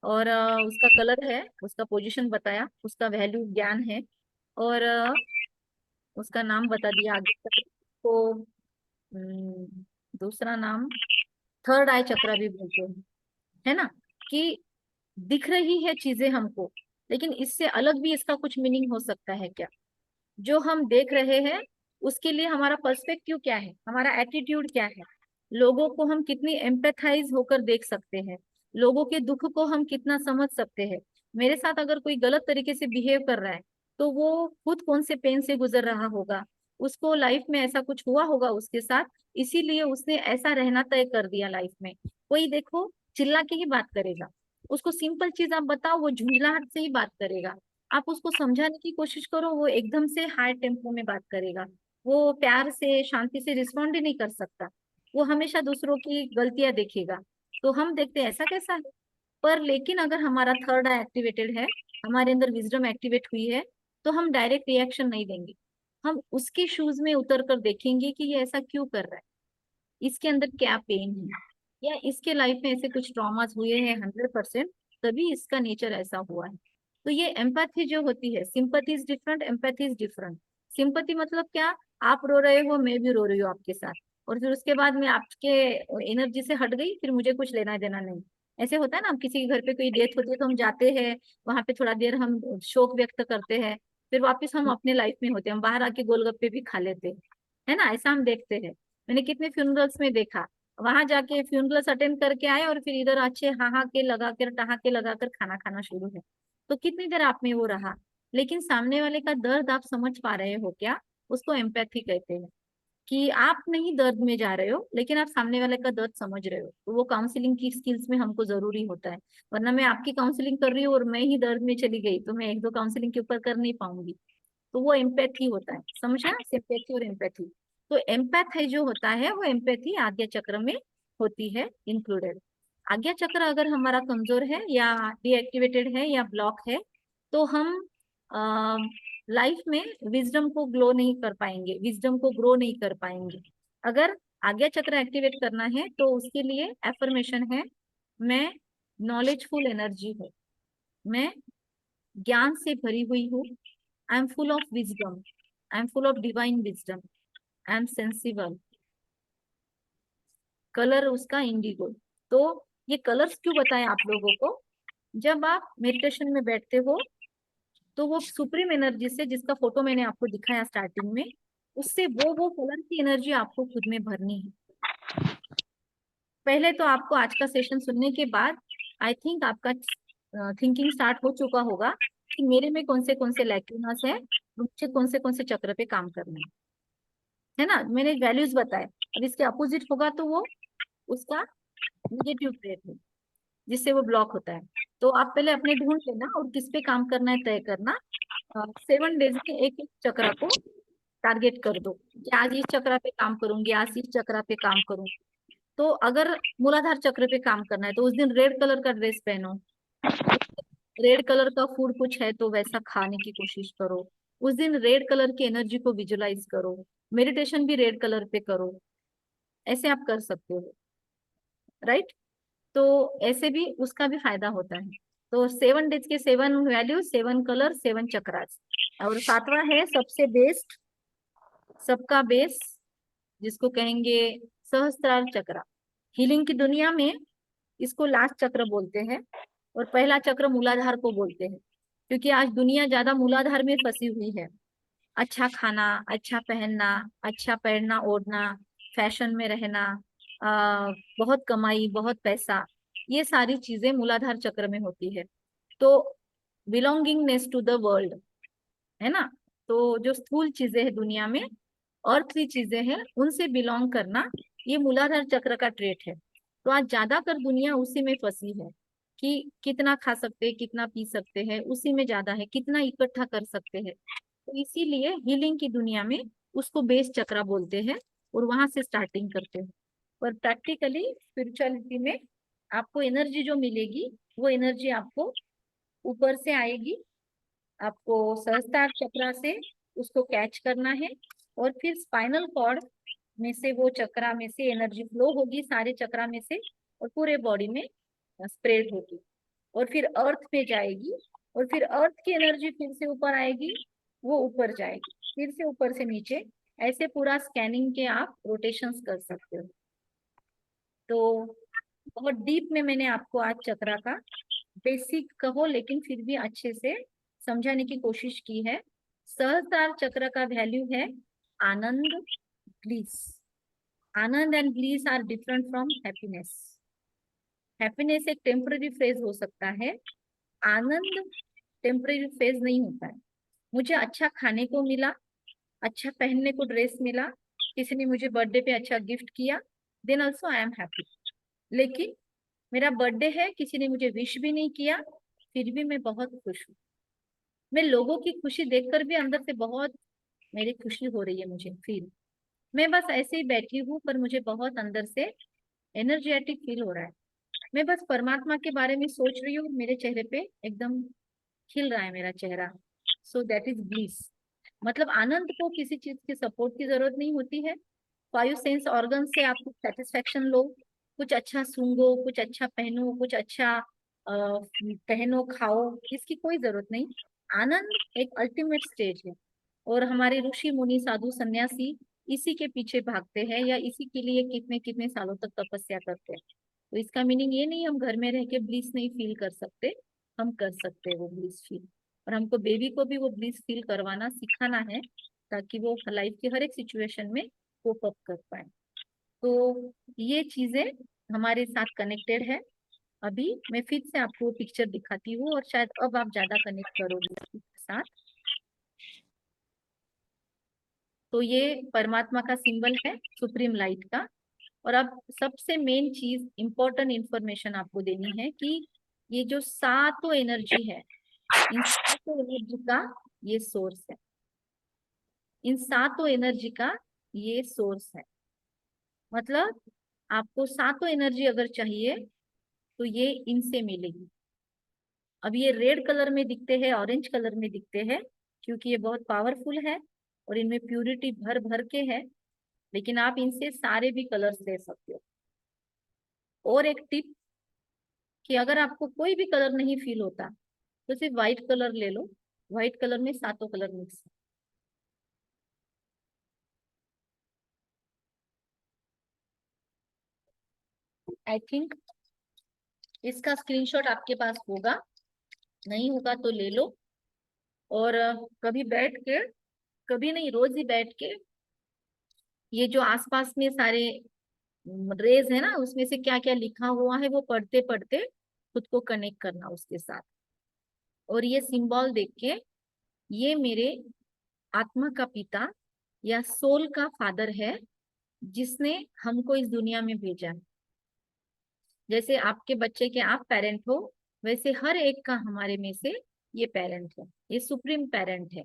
और उसका कलर है, उसका पोजीशन बताया, उसका वैल्यू ज्ञान है। और उसका नाम बता दिया आगे तक। तो दूसरा नाम थर्ड आई चक्र भी बोलते हैं, है ना, कि दिख रही है चीजें हमको, लेकिन इससे अलग भी इसका कुछ मीनिंग हो सकता है क्या? जो हम देख रहे हैं उसके लिए हमारा पर्सपेक्टिव क्या है, हमारा एटीट्यूड क्या है, लोगों को हम कितनी एम्पैथाइज होकर देख सकते हैं, लोगों के दुख को हम कितना समझ सकते हैं। मेरे साथ अगर कोई गलत तरीके से बिहेव कर रहा है, तो वो खुद कौन से पेन से गुजर रहा होगा, उसको लाइफ में ऐसा कुछ हुआ होगा उसके साथ, इसीलिए उसने ऐसा रहना तय कर दिया लाइफ में। कोई देखो चिल्ला के ही बात करेगा, उसको सिंपल चीज आप बताओ वो झुंझलाहट से ही बात करेगा। आप उसको समझाने की कोशिश करो, वो एकदम से हाई टेम्पो में बात करेगा। वो प्यार से शांति से रिस्पॉन्ड ही नहीं कर सकता, वो हमेशा दूसरों की गलतियां देखेगा। तो हम देखते हैं ऐसा कैसा है। पर लेकिन अगर हमारा थर्ड आई एक्टिवेटेड है, हमारे अंदर विजडम एक्टिवेट हुई है, तो हम डायरेक्ट रिएक्शन नहीं देंगे। हम उसके शूज में उतर कर देखेंगे कि ये ऐसा क्यों कर रहा है, इसके अंदर क्या पेन है, या इसके लाइफ में ऐसे कुछ ट्रॉमास हुए हैं 100%, तभी इसका नेचर ऐसा हुआ है। तो ये एम्पैथी जो होती है, sympathy is different, empathy is different. Sympathy मतलब क्या, आप रो रहे हो, मैं भी रो रही हूँ आपके साथ, और फिर उसके बाद मैं आपके एनर्जी से हट गई, फिर मुझे कुछ लेना देना नहीं। ऐसे होता है ना, हम किसी के घर पे कोई डेथ होती है तो हम जाते हैं, वहां पे थोड़ा देर हम शोक व्यक्त करते हैं, फिर वापस हम अपने लाइफ में होते हैं, हम बाहर आके गोलगप्पे भी खा लेते हैं, है ना, ऐसा हम देखते हैं। मैंने कितने फ्यूनरल्स में देखा, वहां जाके फ्यूनरल्स अटेंड करके आए और फिर इधर अच्छे हाहा के लगा कर, टहा के लगा कर खाना खाना शुरू है। तो कितनी देर आप में वो रहा, लेकिन सामने वाले का दर्द आप समझ पा रहे हो क्या, उसको एम्पैथी कहते हैं। कि आप नहीं दर्द में जा रहे हो लेकिन आप सामने वाले का दर्द समझ रहे हो, तो वो काउंसलिंग की स्किल्स में हमको जरूरी होता है। वरना मैं आपकी काउंसलिंग कर रही हूँ और मैं ही दर्द में चली गई तो मैं एक दो काउंसलिंग के ऊपर कर नहीं पाऊंगी। तो वो एम्पैथी होता है, समझा, सिंपैथी और एम्पैथी। तो एम्पैथ है जो होता है वो एम्पैथी आज्ञा चक्र में होती है इंक्लूडेड। आज्ञा चक्र अगर हमारा कमजोर है या डीएक्टिवेटेड है या ब्लॉक है तो हम लाइफ में विजडम को ग्लो नहीं कर पाएंगे, विजडम को ग्रो नहीं कर पाएंगे। अगर आज्ञा चक्र एक्टिवेट करना है तो उसके लिए एफर्मेशन है, मैं नॉलेजफुल एनर्जी हूँ, मैं ज्ञान से भरी हुई हूँ, I am full of wisdom, I am full of divine wisdom, I am sensible. Colour उसका इंडिगो। तो ये कलर्स क्यों बताए आप लोगों को, जब आप मेडिटेशन में बैठते हो तो वो सुप्रीम एनर्जी से, जिसका फोटो मैंने आपको दिखाया स्टार्टिंग में, उससे वो कलर की एनर्जी आपको खुद में भरनी है। पहले तो आपको आज का सेशन सुनने के बाद आई थिंक आपका थिंकिंग स्टार्ट हो चुका होगा कि मेरे में कौन से लैक्यूनास है, मुझे कौन से चक्र पे काम करना है ना। मैंने वैल्यूज बताए, अब इसके अपोजिट होगा तो वो उसका निगेटिव ट्रेट है जिससे वो ब्लॉक होता है। तो आप पहले अपने ढूंढ लेना और किस पे काम करना है तय करना। 7 डेज में एक एक चक्र को टारगेट कर दो कि आज इस चक्र पे काम करूंगी, आज इस चक्र पे काम करूंगी। तो अगर मूलाधार चक्र पे काम करना है तो उस दिन रेड कलर का ड्रेस पहनो, रेड कलर का फूड कुछ है तो वैसा खाने की कोशिश करो, उस दिन रेड कलर की एनर्जी को विजुलाइज करो, मेडिटेशन भी रेड कलर पे करो। ऐसे आप कर सकते हो, राइट। तो ऐसे भी उसका भी फायदा होता है। तो 7 डेज के 7 वैल्यू, 7 कलर, 7 चक्रास। और 7वां है सबसे बेस्ट, सबका बेस, जिसको कहेंगे सहस्त्रार चक्र। हीलिंग की दुनिया में इसको लास्ट चक्र बोलते हैं और पहला चक्र मूलाधार को बोलते हैं, क्योंकि आज दुनिया ज्यादा मूलाधार में फंसी हुई है। अच्छा खाना, अच्छा पहनना, अच्छा पहनना ओढ़ना, फैशन में रहना, बहुत कमाई, बहुत पैसा, ये सारी चीजें मूलाधार चक्र में होती है। तो बिलोंगिंगनेस टू द वर्ल्ड, है ना। तो जो स्थूल चीजें हैं दुनिया में, अर्थली चीजें हैं, उनसे बिलोंग करना, ये मूलाधार चक्र का ट्रेट है। तो आज ज्यादातर दुनिया उसी में फंसी है कि कितना खा सकते हैं, कितना पी सकते हैं, उसी में ज्यादा है, कितना इकट्ठा कर सकते हैं। तो इसीलिए हीलिंग की दुनिया में उसको बेस चक्रा बोलते हैं और वहां से स्टार्टिंग करते हैं। पर प्रैक्टिकली स्पिरिचुअलिटी में आपको एनर्जी जो मिलेगी वो एनर्जी आपको ऊपर से आएगी। आपको सहस्त्रार चक्र से उसको कैच करना है और फिर स्पाइनल कॉर्ड में से वो चक्रा में से एनर्जी फ्लो होगी, सारे चक्रा में से, और पूरे बॉडी में स्प्रेड होगी और फिर अर्थ पे जाएगी और फिर अर्थ की एनर्जी फिर से ऊपर आएगी, वो ऊपर जाएगी, फिर से ऊपर से नीचे, ऐसे पूरा स्कैनिंग के आप रोटेशंस कर सकते हो। तो बहुत डीप में मैंने आपको आज चक्रा का बेसिक कहो लेकिन फिर भी अच्छे से समझाने की कोशिश की है। सहस्त्रार चक्र का वैल्यू है आनंद, bliss. Anand and bliss are different from happiness. Happiness एक टेम्पररी फेज हो सकता है, आनंद टेम्पररी फेज नहीं होता है। मुझे अच्छा खाने को मिला, अच्छा पहनने को ड्रेस मिला, किसी ने मुझे बर्थडे पे अच्छा गिफ्ट किया, then also I am happy. लेकिन मेरा बर्थडे है, किसी ने मुझे विश भी नहीं किया, फिर भी मैं बहुत खुश हूँ। मैं लोगों की खुशी देखकर भी अंदर से बहुत मेरी खुशी हो रही है, मुझे फील, मैं बस ऐसे ही बैठी हूँ पर मुझे बहुत अंदर से एनर्जेटिक फील हो रहा है। मैं बस परमात्मा के बारे में सोच रही हूँ, मेरे चेहरे पे एकदम खिल रहा है मेरा चेहरा। So that is bliss. मतलब आनंद को किसी चीज की सपोर्ट की जरूरत नहीं होती है। 5 सेंस ऑर्गन से आप कुछ सेटिस्फेक्शन लो, कुछ अच्छा सूंघो, कुछ अच्छा पहनो, कुछ अच्छा पहनो, खाओ, इसकी कोई जरूरत नहीं। आनंद एक अल्टीमेट स्टेज है और हमारे ऋषि मुनि साधु सन्यासी इसी के पीछे भागते हैं या इसी के लिए कितने कितने सालों तक तपस्या करते हैं। तो इसका मीनिंग ये नहीं हम घर में रह के ब्लिस नहीं फील कर सकते, हम कर सकते हैं वो ब्लिस फील। और हमको बेबी को भी वो ब्लिस फील करवाना सिखाना है ताकि वो लाइफ के हर एक सिचुएशन में कोप अप कर पाए। तो ये चीजें हमारे साथ कनेक्टेड है। अभी मैं फिर से आपको पिक्चर दिखाती हूँ और शायद अब आप ज्यादा कनेक्ट करोगे। साथ। तो ये परमात्मा का सिंबल है, सुप्रीम लाइट का। और अब सबसे मेन चीज, इंपॉर्टेंट इंफॉर्मेशन आपको देनी है कि ये जो सातों एनर्जी है, इन सातों एनर्जी का ये सोर्स है, इन सातों एनर्जी का ये सोर्स है। मतलब आपको सातों एनर्जी अगर चाहिए तो ये इनसे मिलेगी। अब ये रेड कलर में दिखते हैं, ऑरेंज कलर में दिखते हैं, क्योंकि ये बहुत पावरफुल है और इनमें प्यूरिटी भर भर के है। लेकिन आप इनसे सारे भी कलर्स ले सकते हो। और एक टिप कि अगर आपको कोई भी कलर नहीं फील होता तो सिर्फ व्हाइट कलर ले लो। व्हाइट कलर में सातों कलर मिक्स है। आई थिंक इसका स्क्रीनशॉट आपके पास होगा, नहीं होगा तो ले लो। और कभी बैठ के, कभी नहीं रोज ही बैठ के, ये जो आसपास में सारे रेज है ना, उसमें से क्या क्या लिखा हुआ है वो पढ़ते पढ़ते खुद को कनेक्ट करना उसके साथ। और ये सिंबल देख के, ये मेरे आत्मा का पिता या सोल का फादर है, जिसने हमको इस दुनिया में भेजा है। जैसे आपके बच्चे के आप पेरेंट हो, वैसे हर एक का हमारे में से ये पेरेंट है, ये सुप्रीम पेरेंट है।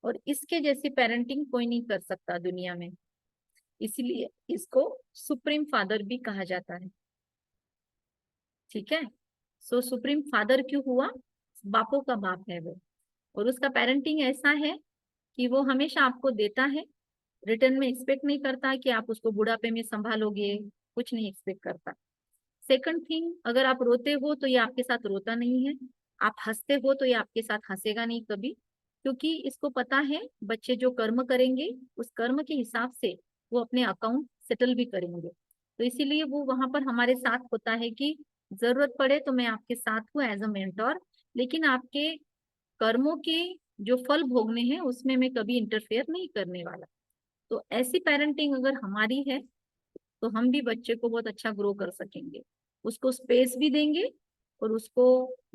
और इसके जैसी पेरेंटिंग कोई नहीं कर सकता दुनिया में, इसलिए इसको सुप्रीम फादर भी कहा जाता है। ठीक है। सो सुप्रीम फादर क्यों हुआ? बापों का बाप है वो। और उसका पेरेंटिंग ऐसा है कि वो हमेशा आपको देता है, रिटर्न में एक्सपेक्ट नहीं करता कि आप उसको बुढ़ापे में संभालोगे, कुछ नहीं एक्सपेक्ट करता। सेकंड थिंग, अगर आप रोते हो तो ये आपके साथ रोता नहीं है, आप हंसते हो तो ये आपके साथ हंसेगा नहीं कभी, क्योंकि इसको पता है बच्चे जो कर्म करेंगे उस कर्म के हिसाब से वो अपने अकाउंट सेटल भी करेंगे। तो इसीलिए वो वहां पर हमारे साथ होता है कि जरूरत पड़े तो मैं आपके साथ हूँ एज अ मेंटोर, लेकिन आपके कर्मों के जो फल भोगने हैं उसमें मैं कभी इंटरफेयर नहीं करने वाला। तो ऐसी पेरेंटिंग अगर हमारी है तो हम भी बच्चे को बहुत अच्छा ग्रो कर सकेंगे। उसको स्पेस भी देंगे और उसको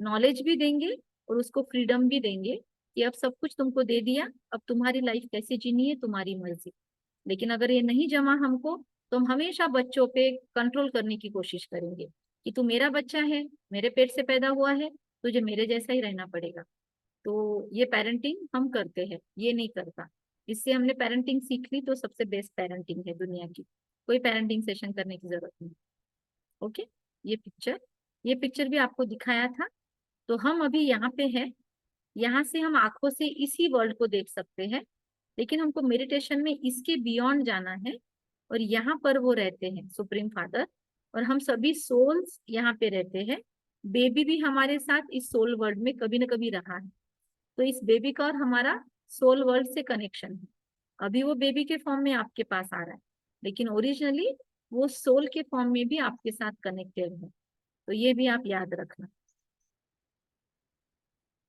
नॉलेज भी देंगे और उसको फ्रीडम भी देंगे कि अब सब कुछ तुमको दे दिया, अब तुम्हारी लाइफ कैसे जीनी है तुम्हारी मर्जी। लेकिन अगर ये नहीं जमा हमको, तो हम हमेशा बच्चों पे कंट्रोल करने की कोशिश करेंगे कि तू मेरा बच्चा है, मेरे पेट से पैदा हुआ है, तुझे मेरे जैसा ही रहना पड़ेगा। तो ये पेरेंटिंग हम करते हैं, ये नहीं करता। इससे हमने पेरेंटिंग सीख ली तो सबसे बेस्ट पेरेंटिंग है दुनिया की। कोई पेरेंटिंग सेशन करने की जरूरत नहीं। ओके। ये पिक्चर भी आपको दिखाया था। तो हम अभी यहाँ पे हैं, यहाँ से हम आंखों से इसी वर्ल्ड को देख सकते हैं, लेकिन हमको मेडिटेशन में इसके बियॉन्ड जाना है। और यहाँ पर वो रहते हैं सुप्रीम फादर, और हम सभी सोल्स यहाँ पे रहते हैं। बेबी भी हमारे साथ इस सोल वर्ल्ड में कभी ना कभी रहा है। तो इस बेबी का और हमारा सोल वर्ल्ड से कनेक्शन है। अभी वो बेबी के फॉर्म में आपके पास आ रहा है, लेकिन ओरिजिनली वो सोल के फॉर्म में भी आपके साथ कनेक्टेड है। तो ये भी आप याद रखना।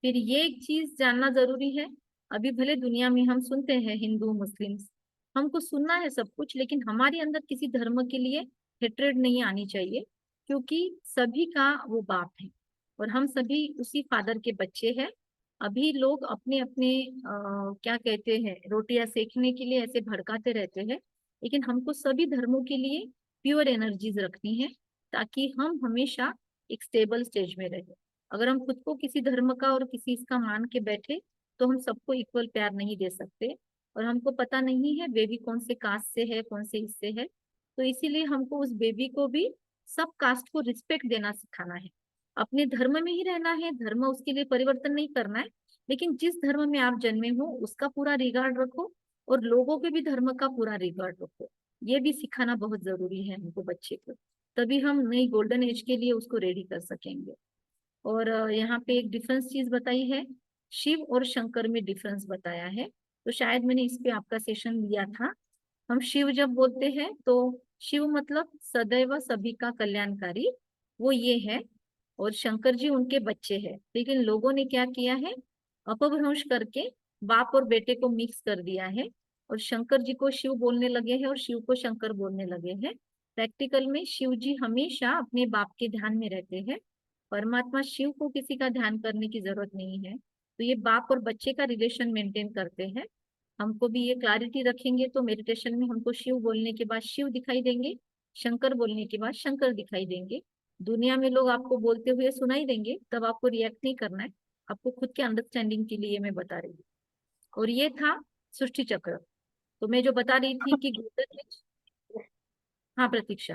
फिर ये एक चीज जानना जरूरी है, अभी भले दुनिया में हम सुनते हैं हिंदू मुस्लिम्स, हमको सुनना है सब कुछ, लेकिन हमारे अंदर किसी धर्म के लिए हेट्रेड नहीं आनी चाहिए, क्योंकि सभी का वो बाप है और हम सभी उसी फादर के बच्चे हैं। अभी लोग अपने अपने क्या कहते हैं, रोटियां सेकने के लिए ऐसे भड़काते रहते हैं, लेकिन हमको सभी धर्मों के लिए प्योर एनर्जीज रखनी है, ताकि हम हमेशा एक स्टेबल स्टेज में रहे। अगर हम खुद को किसी धर्म का और किसी इसका मान के बैठे तो हम सबको इक्वल प्यार नहीं दे सकते। और हमको पता नहीं है बेबी कौन से कास्ट से है, कौन से इससे है। तो इसीलिए हमको उस बेबी को भी सब कास्ट को रिस्पेक्ट देना सिखाना है। अपने धर्म में ही रहना है, धर्म उसके लिए परिवर्तन नहीं करना है, लेकिन जिस धर्म में आप जन्मे हो उसका पूरा रिगार्ड रखो और लोगों के भी धर्म का पूरा रिगार्ड रखो। ये भी सिखाना बहुत जरूरी है हमको बच्चे को, तभी हम नई गोल्डन एज के लिए उसको रेडी कर सकेंगे। और यहाँ पे एक डिफरेंस चीज बताई है, शिव और शंकर में डिफरेंस बताया है। तो शायद मैंने इस पे आपका सेशन लिया था। हम शिव जब बोलते हैं तो शिव मतलब सदैव सभी का कल्याणकारी, वो ये है। और शंकर जी उनके बच्चे हैं, लेकिन लोगों ने क्या किया है, अपभ्रंश करके बाप और बेटे को मिक्स कर दिया है, और शंकर जी को शिव बोलने लगे हैं और शिव को शंकर बोलने लगे हैं। प्रैक्टिकल में शिव जी हमेशा अपने बाप के ध्यान में रहते हैं। परमात्मा शिव को किसी का ध्यान करने की जरूरत नहीं है, तो ये बाप और बच्चे का रिलेशन मेंटेन करते हैं। हमको भी ये क्लैरिटी रखेंगे तो मेडिटेशन में हमको शिव बोलने के बाद शिव दिखाई देंगे, शंकर बोलने के बाद शंकर दिखाई देंगे। दुनिया में लोग आपको बोलते हुए सुनाई देंगे, तब आपको रिएक्ट नहीं करना है, आपको खुद के अंडरस्टैंडिंग के लिए मैं बता रही हूँ। और ये था सृष्टि चक्र। तो मैं जो बता रही थी कि गोल्डन एज। हाँ प्रतीक्षा।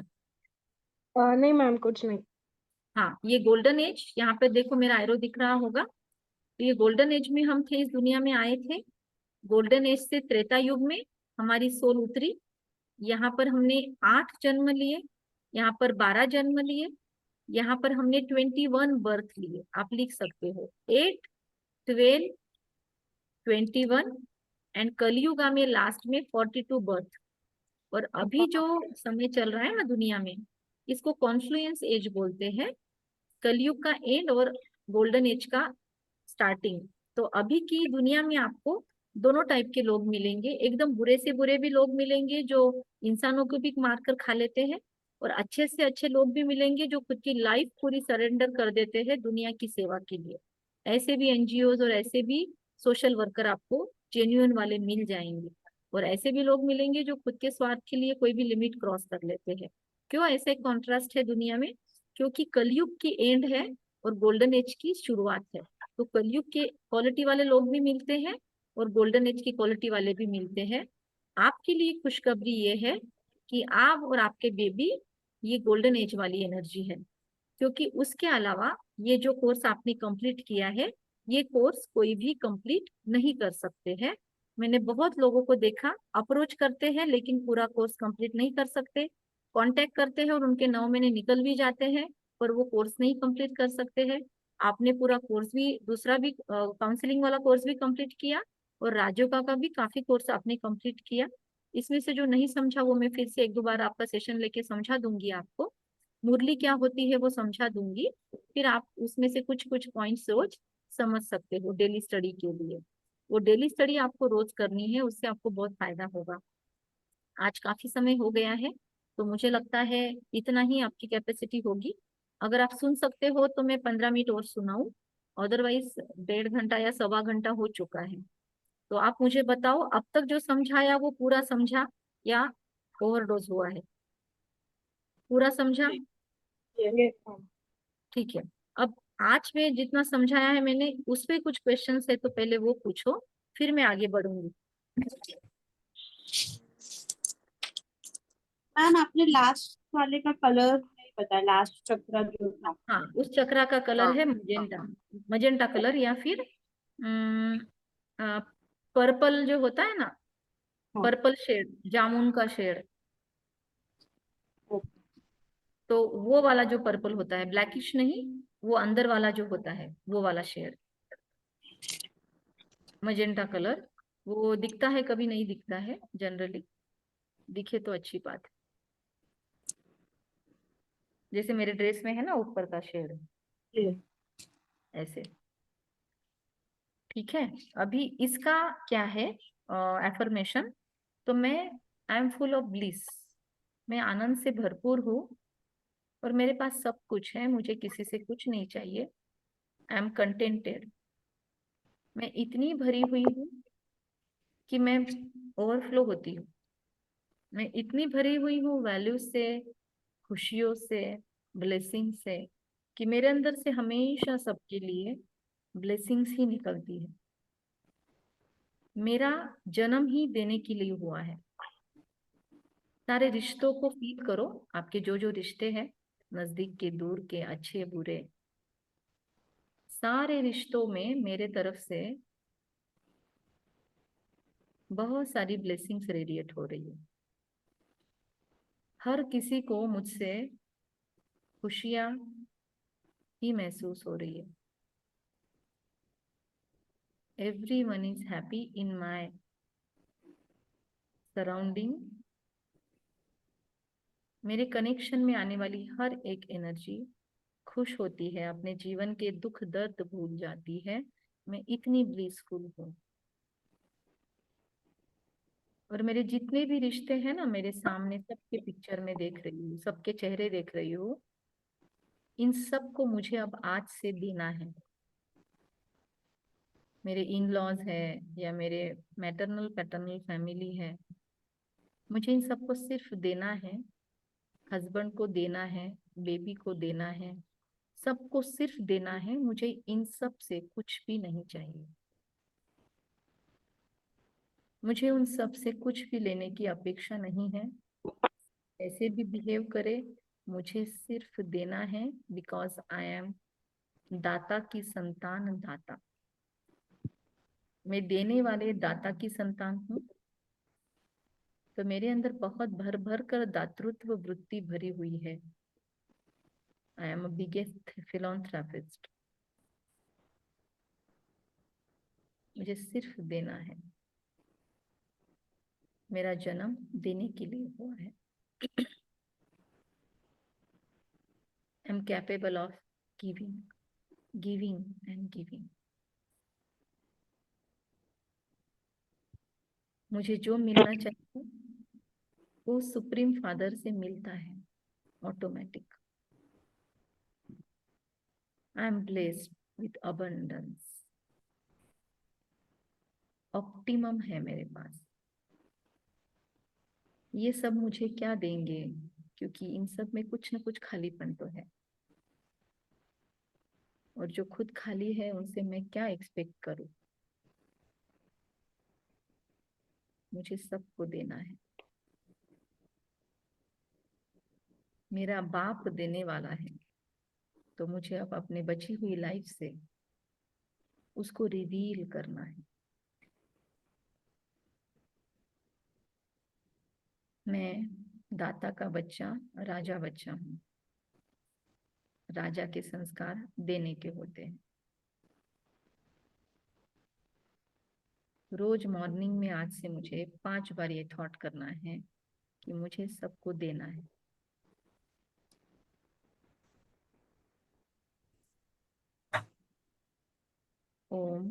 नहीं मैम, कुछ नहीं।
हाँ, ये गोल्डन एज, यहाँ पे देखो मेरा एरो दिख रहा होगा। तो ये गोल्डन एज में हम थे, इस दुनिया में आए थे। गोल्डन एज से त्रेता युग में हमारी सोल उतरी। यहाँ पर हमने 8 जन्म लिए, यहाँ पर 12 जन्म लिए, यहाँ पर हमने 21 बर्थ लिए। आप लिख सकते हो 8, 12, 21 एंड कलयुगा में लास्ट में 42 बर्थ। और अभी जो समय चल रहा है ना दुनिया में, इसको कॉन्फ्लुएंस एज बोलते हैं। कलयुग का एंड और गोल्डन एज का स्टार्टिंग। तो अभी की दुनिया में आपको दोनों टाइप के लोग मिलेंगे। एकदम बुरे से बुरे भी लोग मिलेंगे जो इंसानों को भी मार कर खा लेते हैं, और अच्छे से अच्छे लोग भी मिलेंगे जो खुद की लाइफ पूरी सरेंडर कर देते हैं दुनिया की सेवा के लिए। ऐसे भी एनजीओज और ऐसे भी सोशल वर्कर आपको जेन्युइन वाले मिल जाएंगे। और ऐसे भी लोग मिलेंगे जो खुद के स्वार्थ के लिए कोई भी लिमिट क्रॉस कर लेते हैं। क्यों ऐसे कॉन्ट्रास्ट है दुनिया में? क्योंकि कलयुग की एंड है और गोल्डन एज की शुरुआत है। तो कलयुग के क्वालिटी वाले लोग भी मिलते हैं और गोल्डन एज की क्वालिटी वाले भी मिलते हैं। आपके लिए खुशखबरी ये है कि आप और आपके बेबी ये गोल्डन एज वाली एनर्जी है। क्योंकि उसके अलावा ये जो कोर्स आपने कंप्लीट किया है, ये कोर्स कोई भी कंप्लीट नहीं कर सकते हैं। मैंने बहुत लोगों को देखा, अप्रोच करते हैं लेकिन पूरा कोर्स कंप्लीट नहीं कर सकते। कांटेक्ट करते हैं और उनके 9 महीने निकल भी जाते हैं, पर वो कोर्स नहीं कंप्लीट कर सकते हैं। आपने पूरा कोर्स भी, दूसरा भी काउंसलिंग वाला कोर्स भी कंप्लीट किया, और राजयोग का भी काफी कोर्स आपने कंप्लीट किया। इसमें से जो नहीं समझा वो मैं फिर से 1-2 बार आपका सेशन लेके समझा दूंगी आपको। मुरली क्या होती है वो समझा दूंगी, फिर आप उसमें से कुछ कुछ पॉइंट्स रोज समझ सकते हो डेली स्टडी के लिए। वो डेली स्टडी आपको रोज करनी है, उससे आपको बहुत फायदा होगा। आज काफी समय हो गया है, तो मुझे लगता है इतना ही आपकी कैपेसिटी होगी। अगर आप सुन सकते हो तो मैं 15 मिनट और सुनाऊं, अदरवाइज 1.5 घंटा या सवा घंटा हो चुका है। तो आप मुझे बताओ अब तक जो समझाया वो पूरा समझा या ओवरडोज हुआ है? पूरा समझा?
Yes ma'am.
ठीक है। अब आज में जितना समझाया है मैंने, उस पे कुछ क्वेश्चंस है तो पहले वो पूछो, फिर मैं आगे बढ़ूंगी।
मैम आपने लास्ट वाले का कलर नहीं बताया, लास्ट चक्र जो था।
हाँ, उस चक्रा का कलर
हाँ
है मजेंटा। मजेंटा कलर या फिर पर्पल जो होता है ना,
हाँ।
पर्पल शेड, जामुन का शेड।
ओके।
तो वो वाला जो पर्पल होता है, ब्लैकिश नहीं, वो अंदर वाला जो होता है वो वाला शेड, मजेंटा कलर। वो दिखता है, कभी नहीं दिखता है जनरली, दिखे तो अच्छी बात है। जैसे मेरे ड्रेस में है ना ऊपर का शेड,
ये।
ऐसे। ठीक है। अभी इसका क्या है एफर्मेशन? तो मैं, I am full of bliss, मैं आनंद से भरपूर हूँ और मेरे पास सब कुछ है, मुझे किसी से कुछ नहीं चाहिए। I M contented. मैं इतनी भरी हुई हूँ कि मैं ओवरफ्लो होती हूँ। मैं इतनी भरी हुई हूँ वैल्यू से, खुशियों से, ब्लेसिंग से, कि मेरे अंदर से हमेशा सबके लिए ब्लेसिंग्स ही निकलती है। मेरा जन्म ही देने के लिए हुआ है। सारे रिश्तों को फील करो, आपके जो जो रिश्ते हैं, नजदीक के, दूर के, अच्छे बुरे, सारे रिश्तों में मेरे तरफ से बहुत सारी ब्लेसिंग्स रेडिएट हो रही है। हर किसी को मुझसे खुशियां ही महसूस हो रही है। Everyone is happy in my surrounding। मेरे कनेक्शन में आने वाली हर एक एनर्जी खुश होती है, अपने जीवन के दुख दर्द भूल जाती है। मैं इतनी ब्लिसफुल हूँ। और मेरे जितने भी रिश्ते हैं ना मेरे सामने, सबके पिक्चर में देख रही हूँ, सबके चेहरे देख रही हूँ। इन सब को मुझे अब आज से देना है। मेरे इन लॉज है या मेरे मैटरनल पैटर्नल फैमिली है, मुझे इन सबको सिर्फ देना है, हस्बैंड को देना है, बेबी को देना है, सबको सिर्फ देना है। मुझे इन सब से कुछ भी नहीं चाहिए, मुझे उन सब से कुछ भी लेने की अपेक्षा नहीं है। ऐसे भी बिहेव करे, मुझे सिर्फ देना है, बिकॉज आई एम दाता की संतान, दाता। मैं देने वाले दाता की संतान हूँ, तो मेरे अंदर बहुत भर भर कर दातृत्व वृत्ति भरी हुई है। I am a biggest philanthropist. मुझे सिर्फ देना है, मेरा जन्म देने के लिए हुआ है। I am capable of giving, giving and giving. मुझे जो मिलना चाहिए वो सुप्रीम फादर से मिलता है automatic. I am blessed with abundance, optimum है मेरे पास। ये सब मुझे क्या देंगे, क्योंकि इन सब में कुछ ना कुछ खालीपन तो है, और जो खुद खाली है उनसे मैं क्या एक्सपेक्ट करूं। मुझे सबको देना है। मेरा बाप देने वाला है, तो मुझे अब अपने बची हुई लाइफ से उसको रिवील करना है। मैं दाता का बच्चा, राजा बच्चा हूँ। राजा के संस्कार देने के होते हैं। रोज मॉर्निंग में आज से मुझे 5 बार ये थॉट करना है कि मुझे सबको देना है। ओम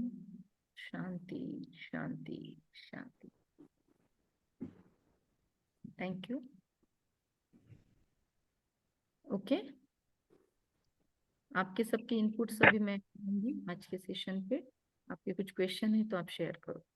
शांति शांति शांति। Thank you. ओके, आपके सबके इनपुट सभी मैं दूंगी आज के सेशन पे। आपके कुछ क्वेश्चन है तो आप शेयर करो।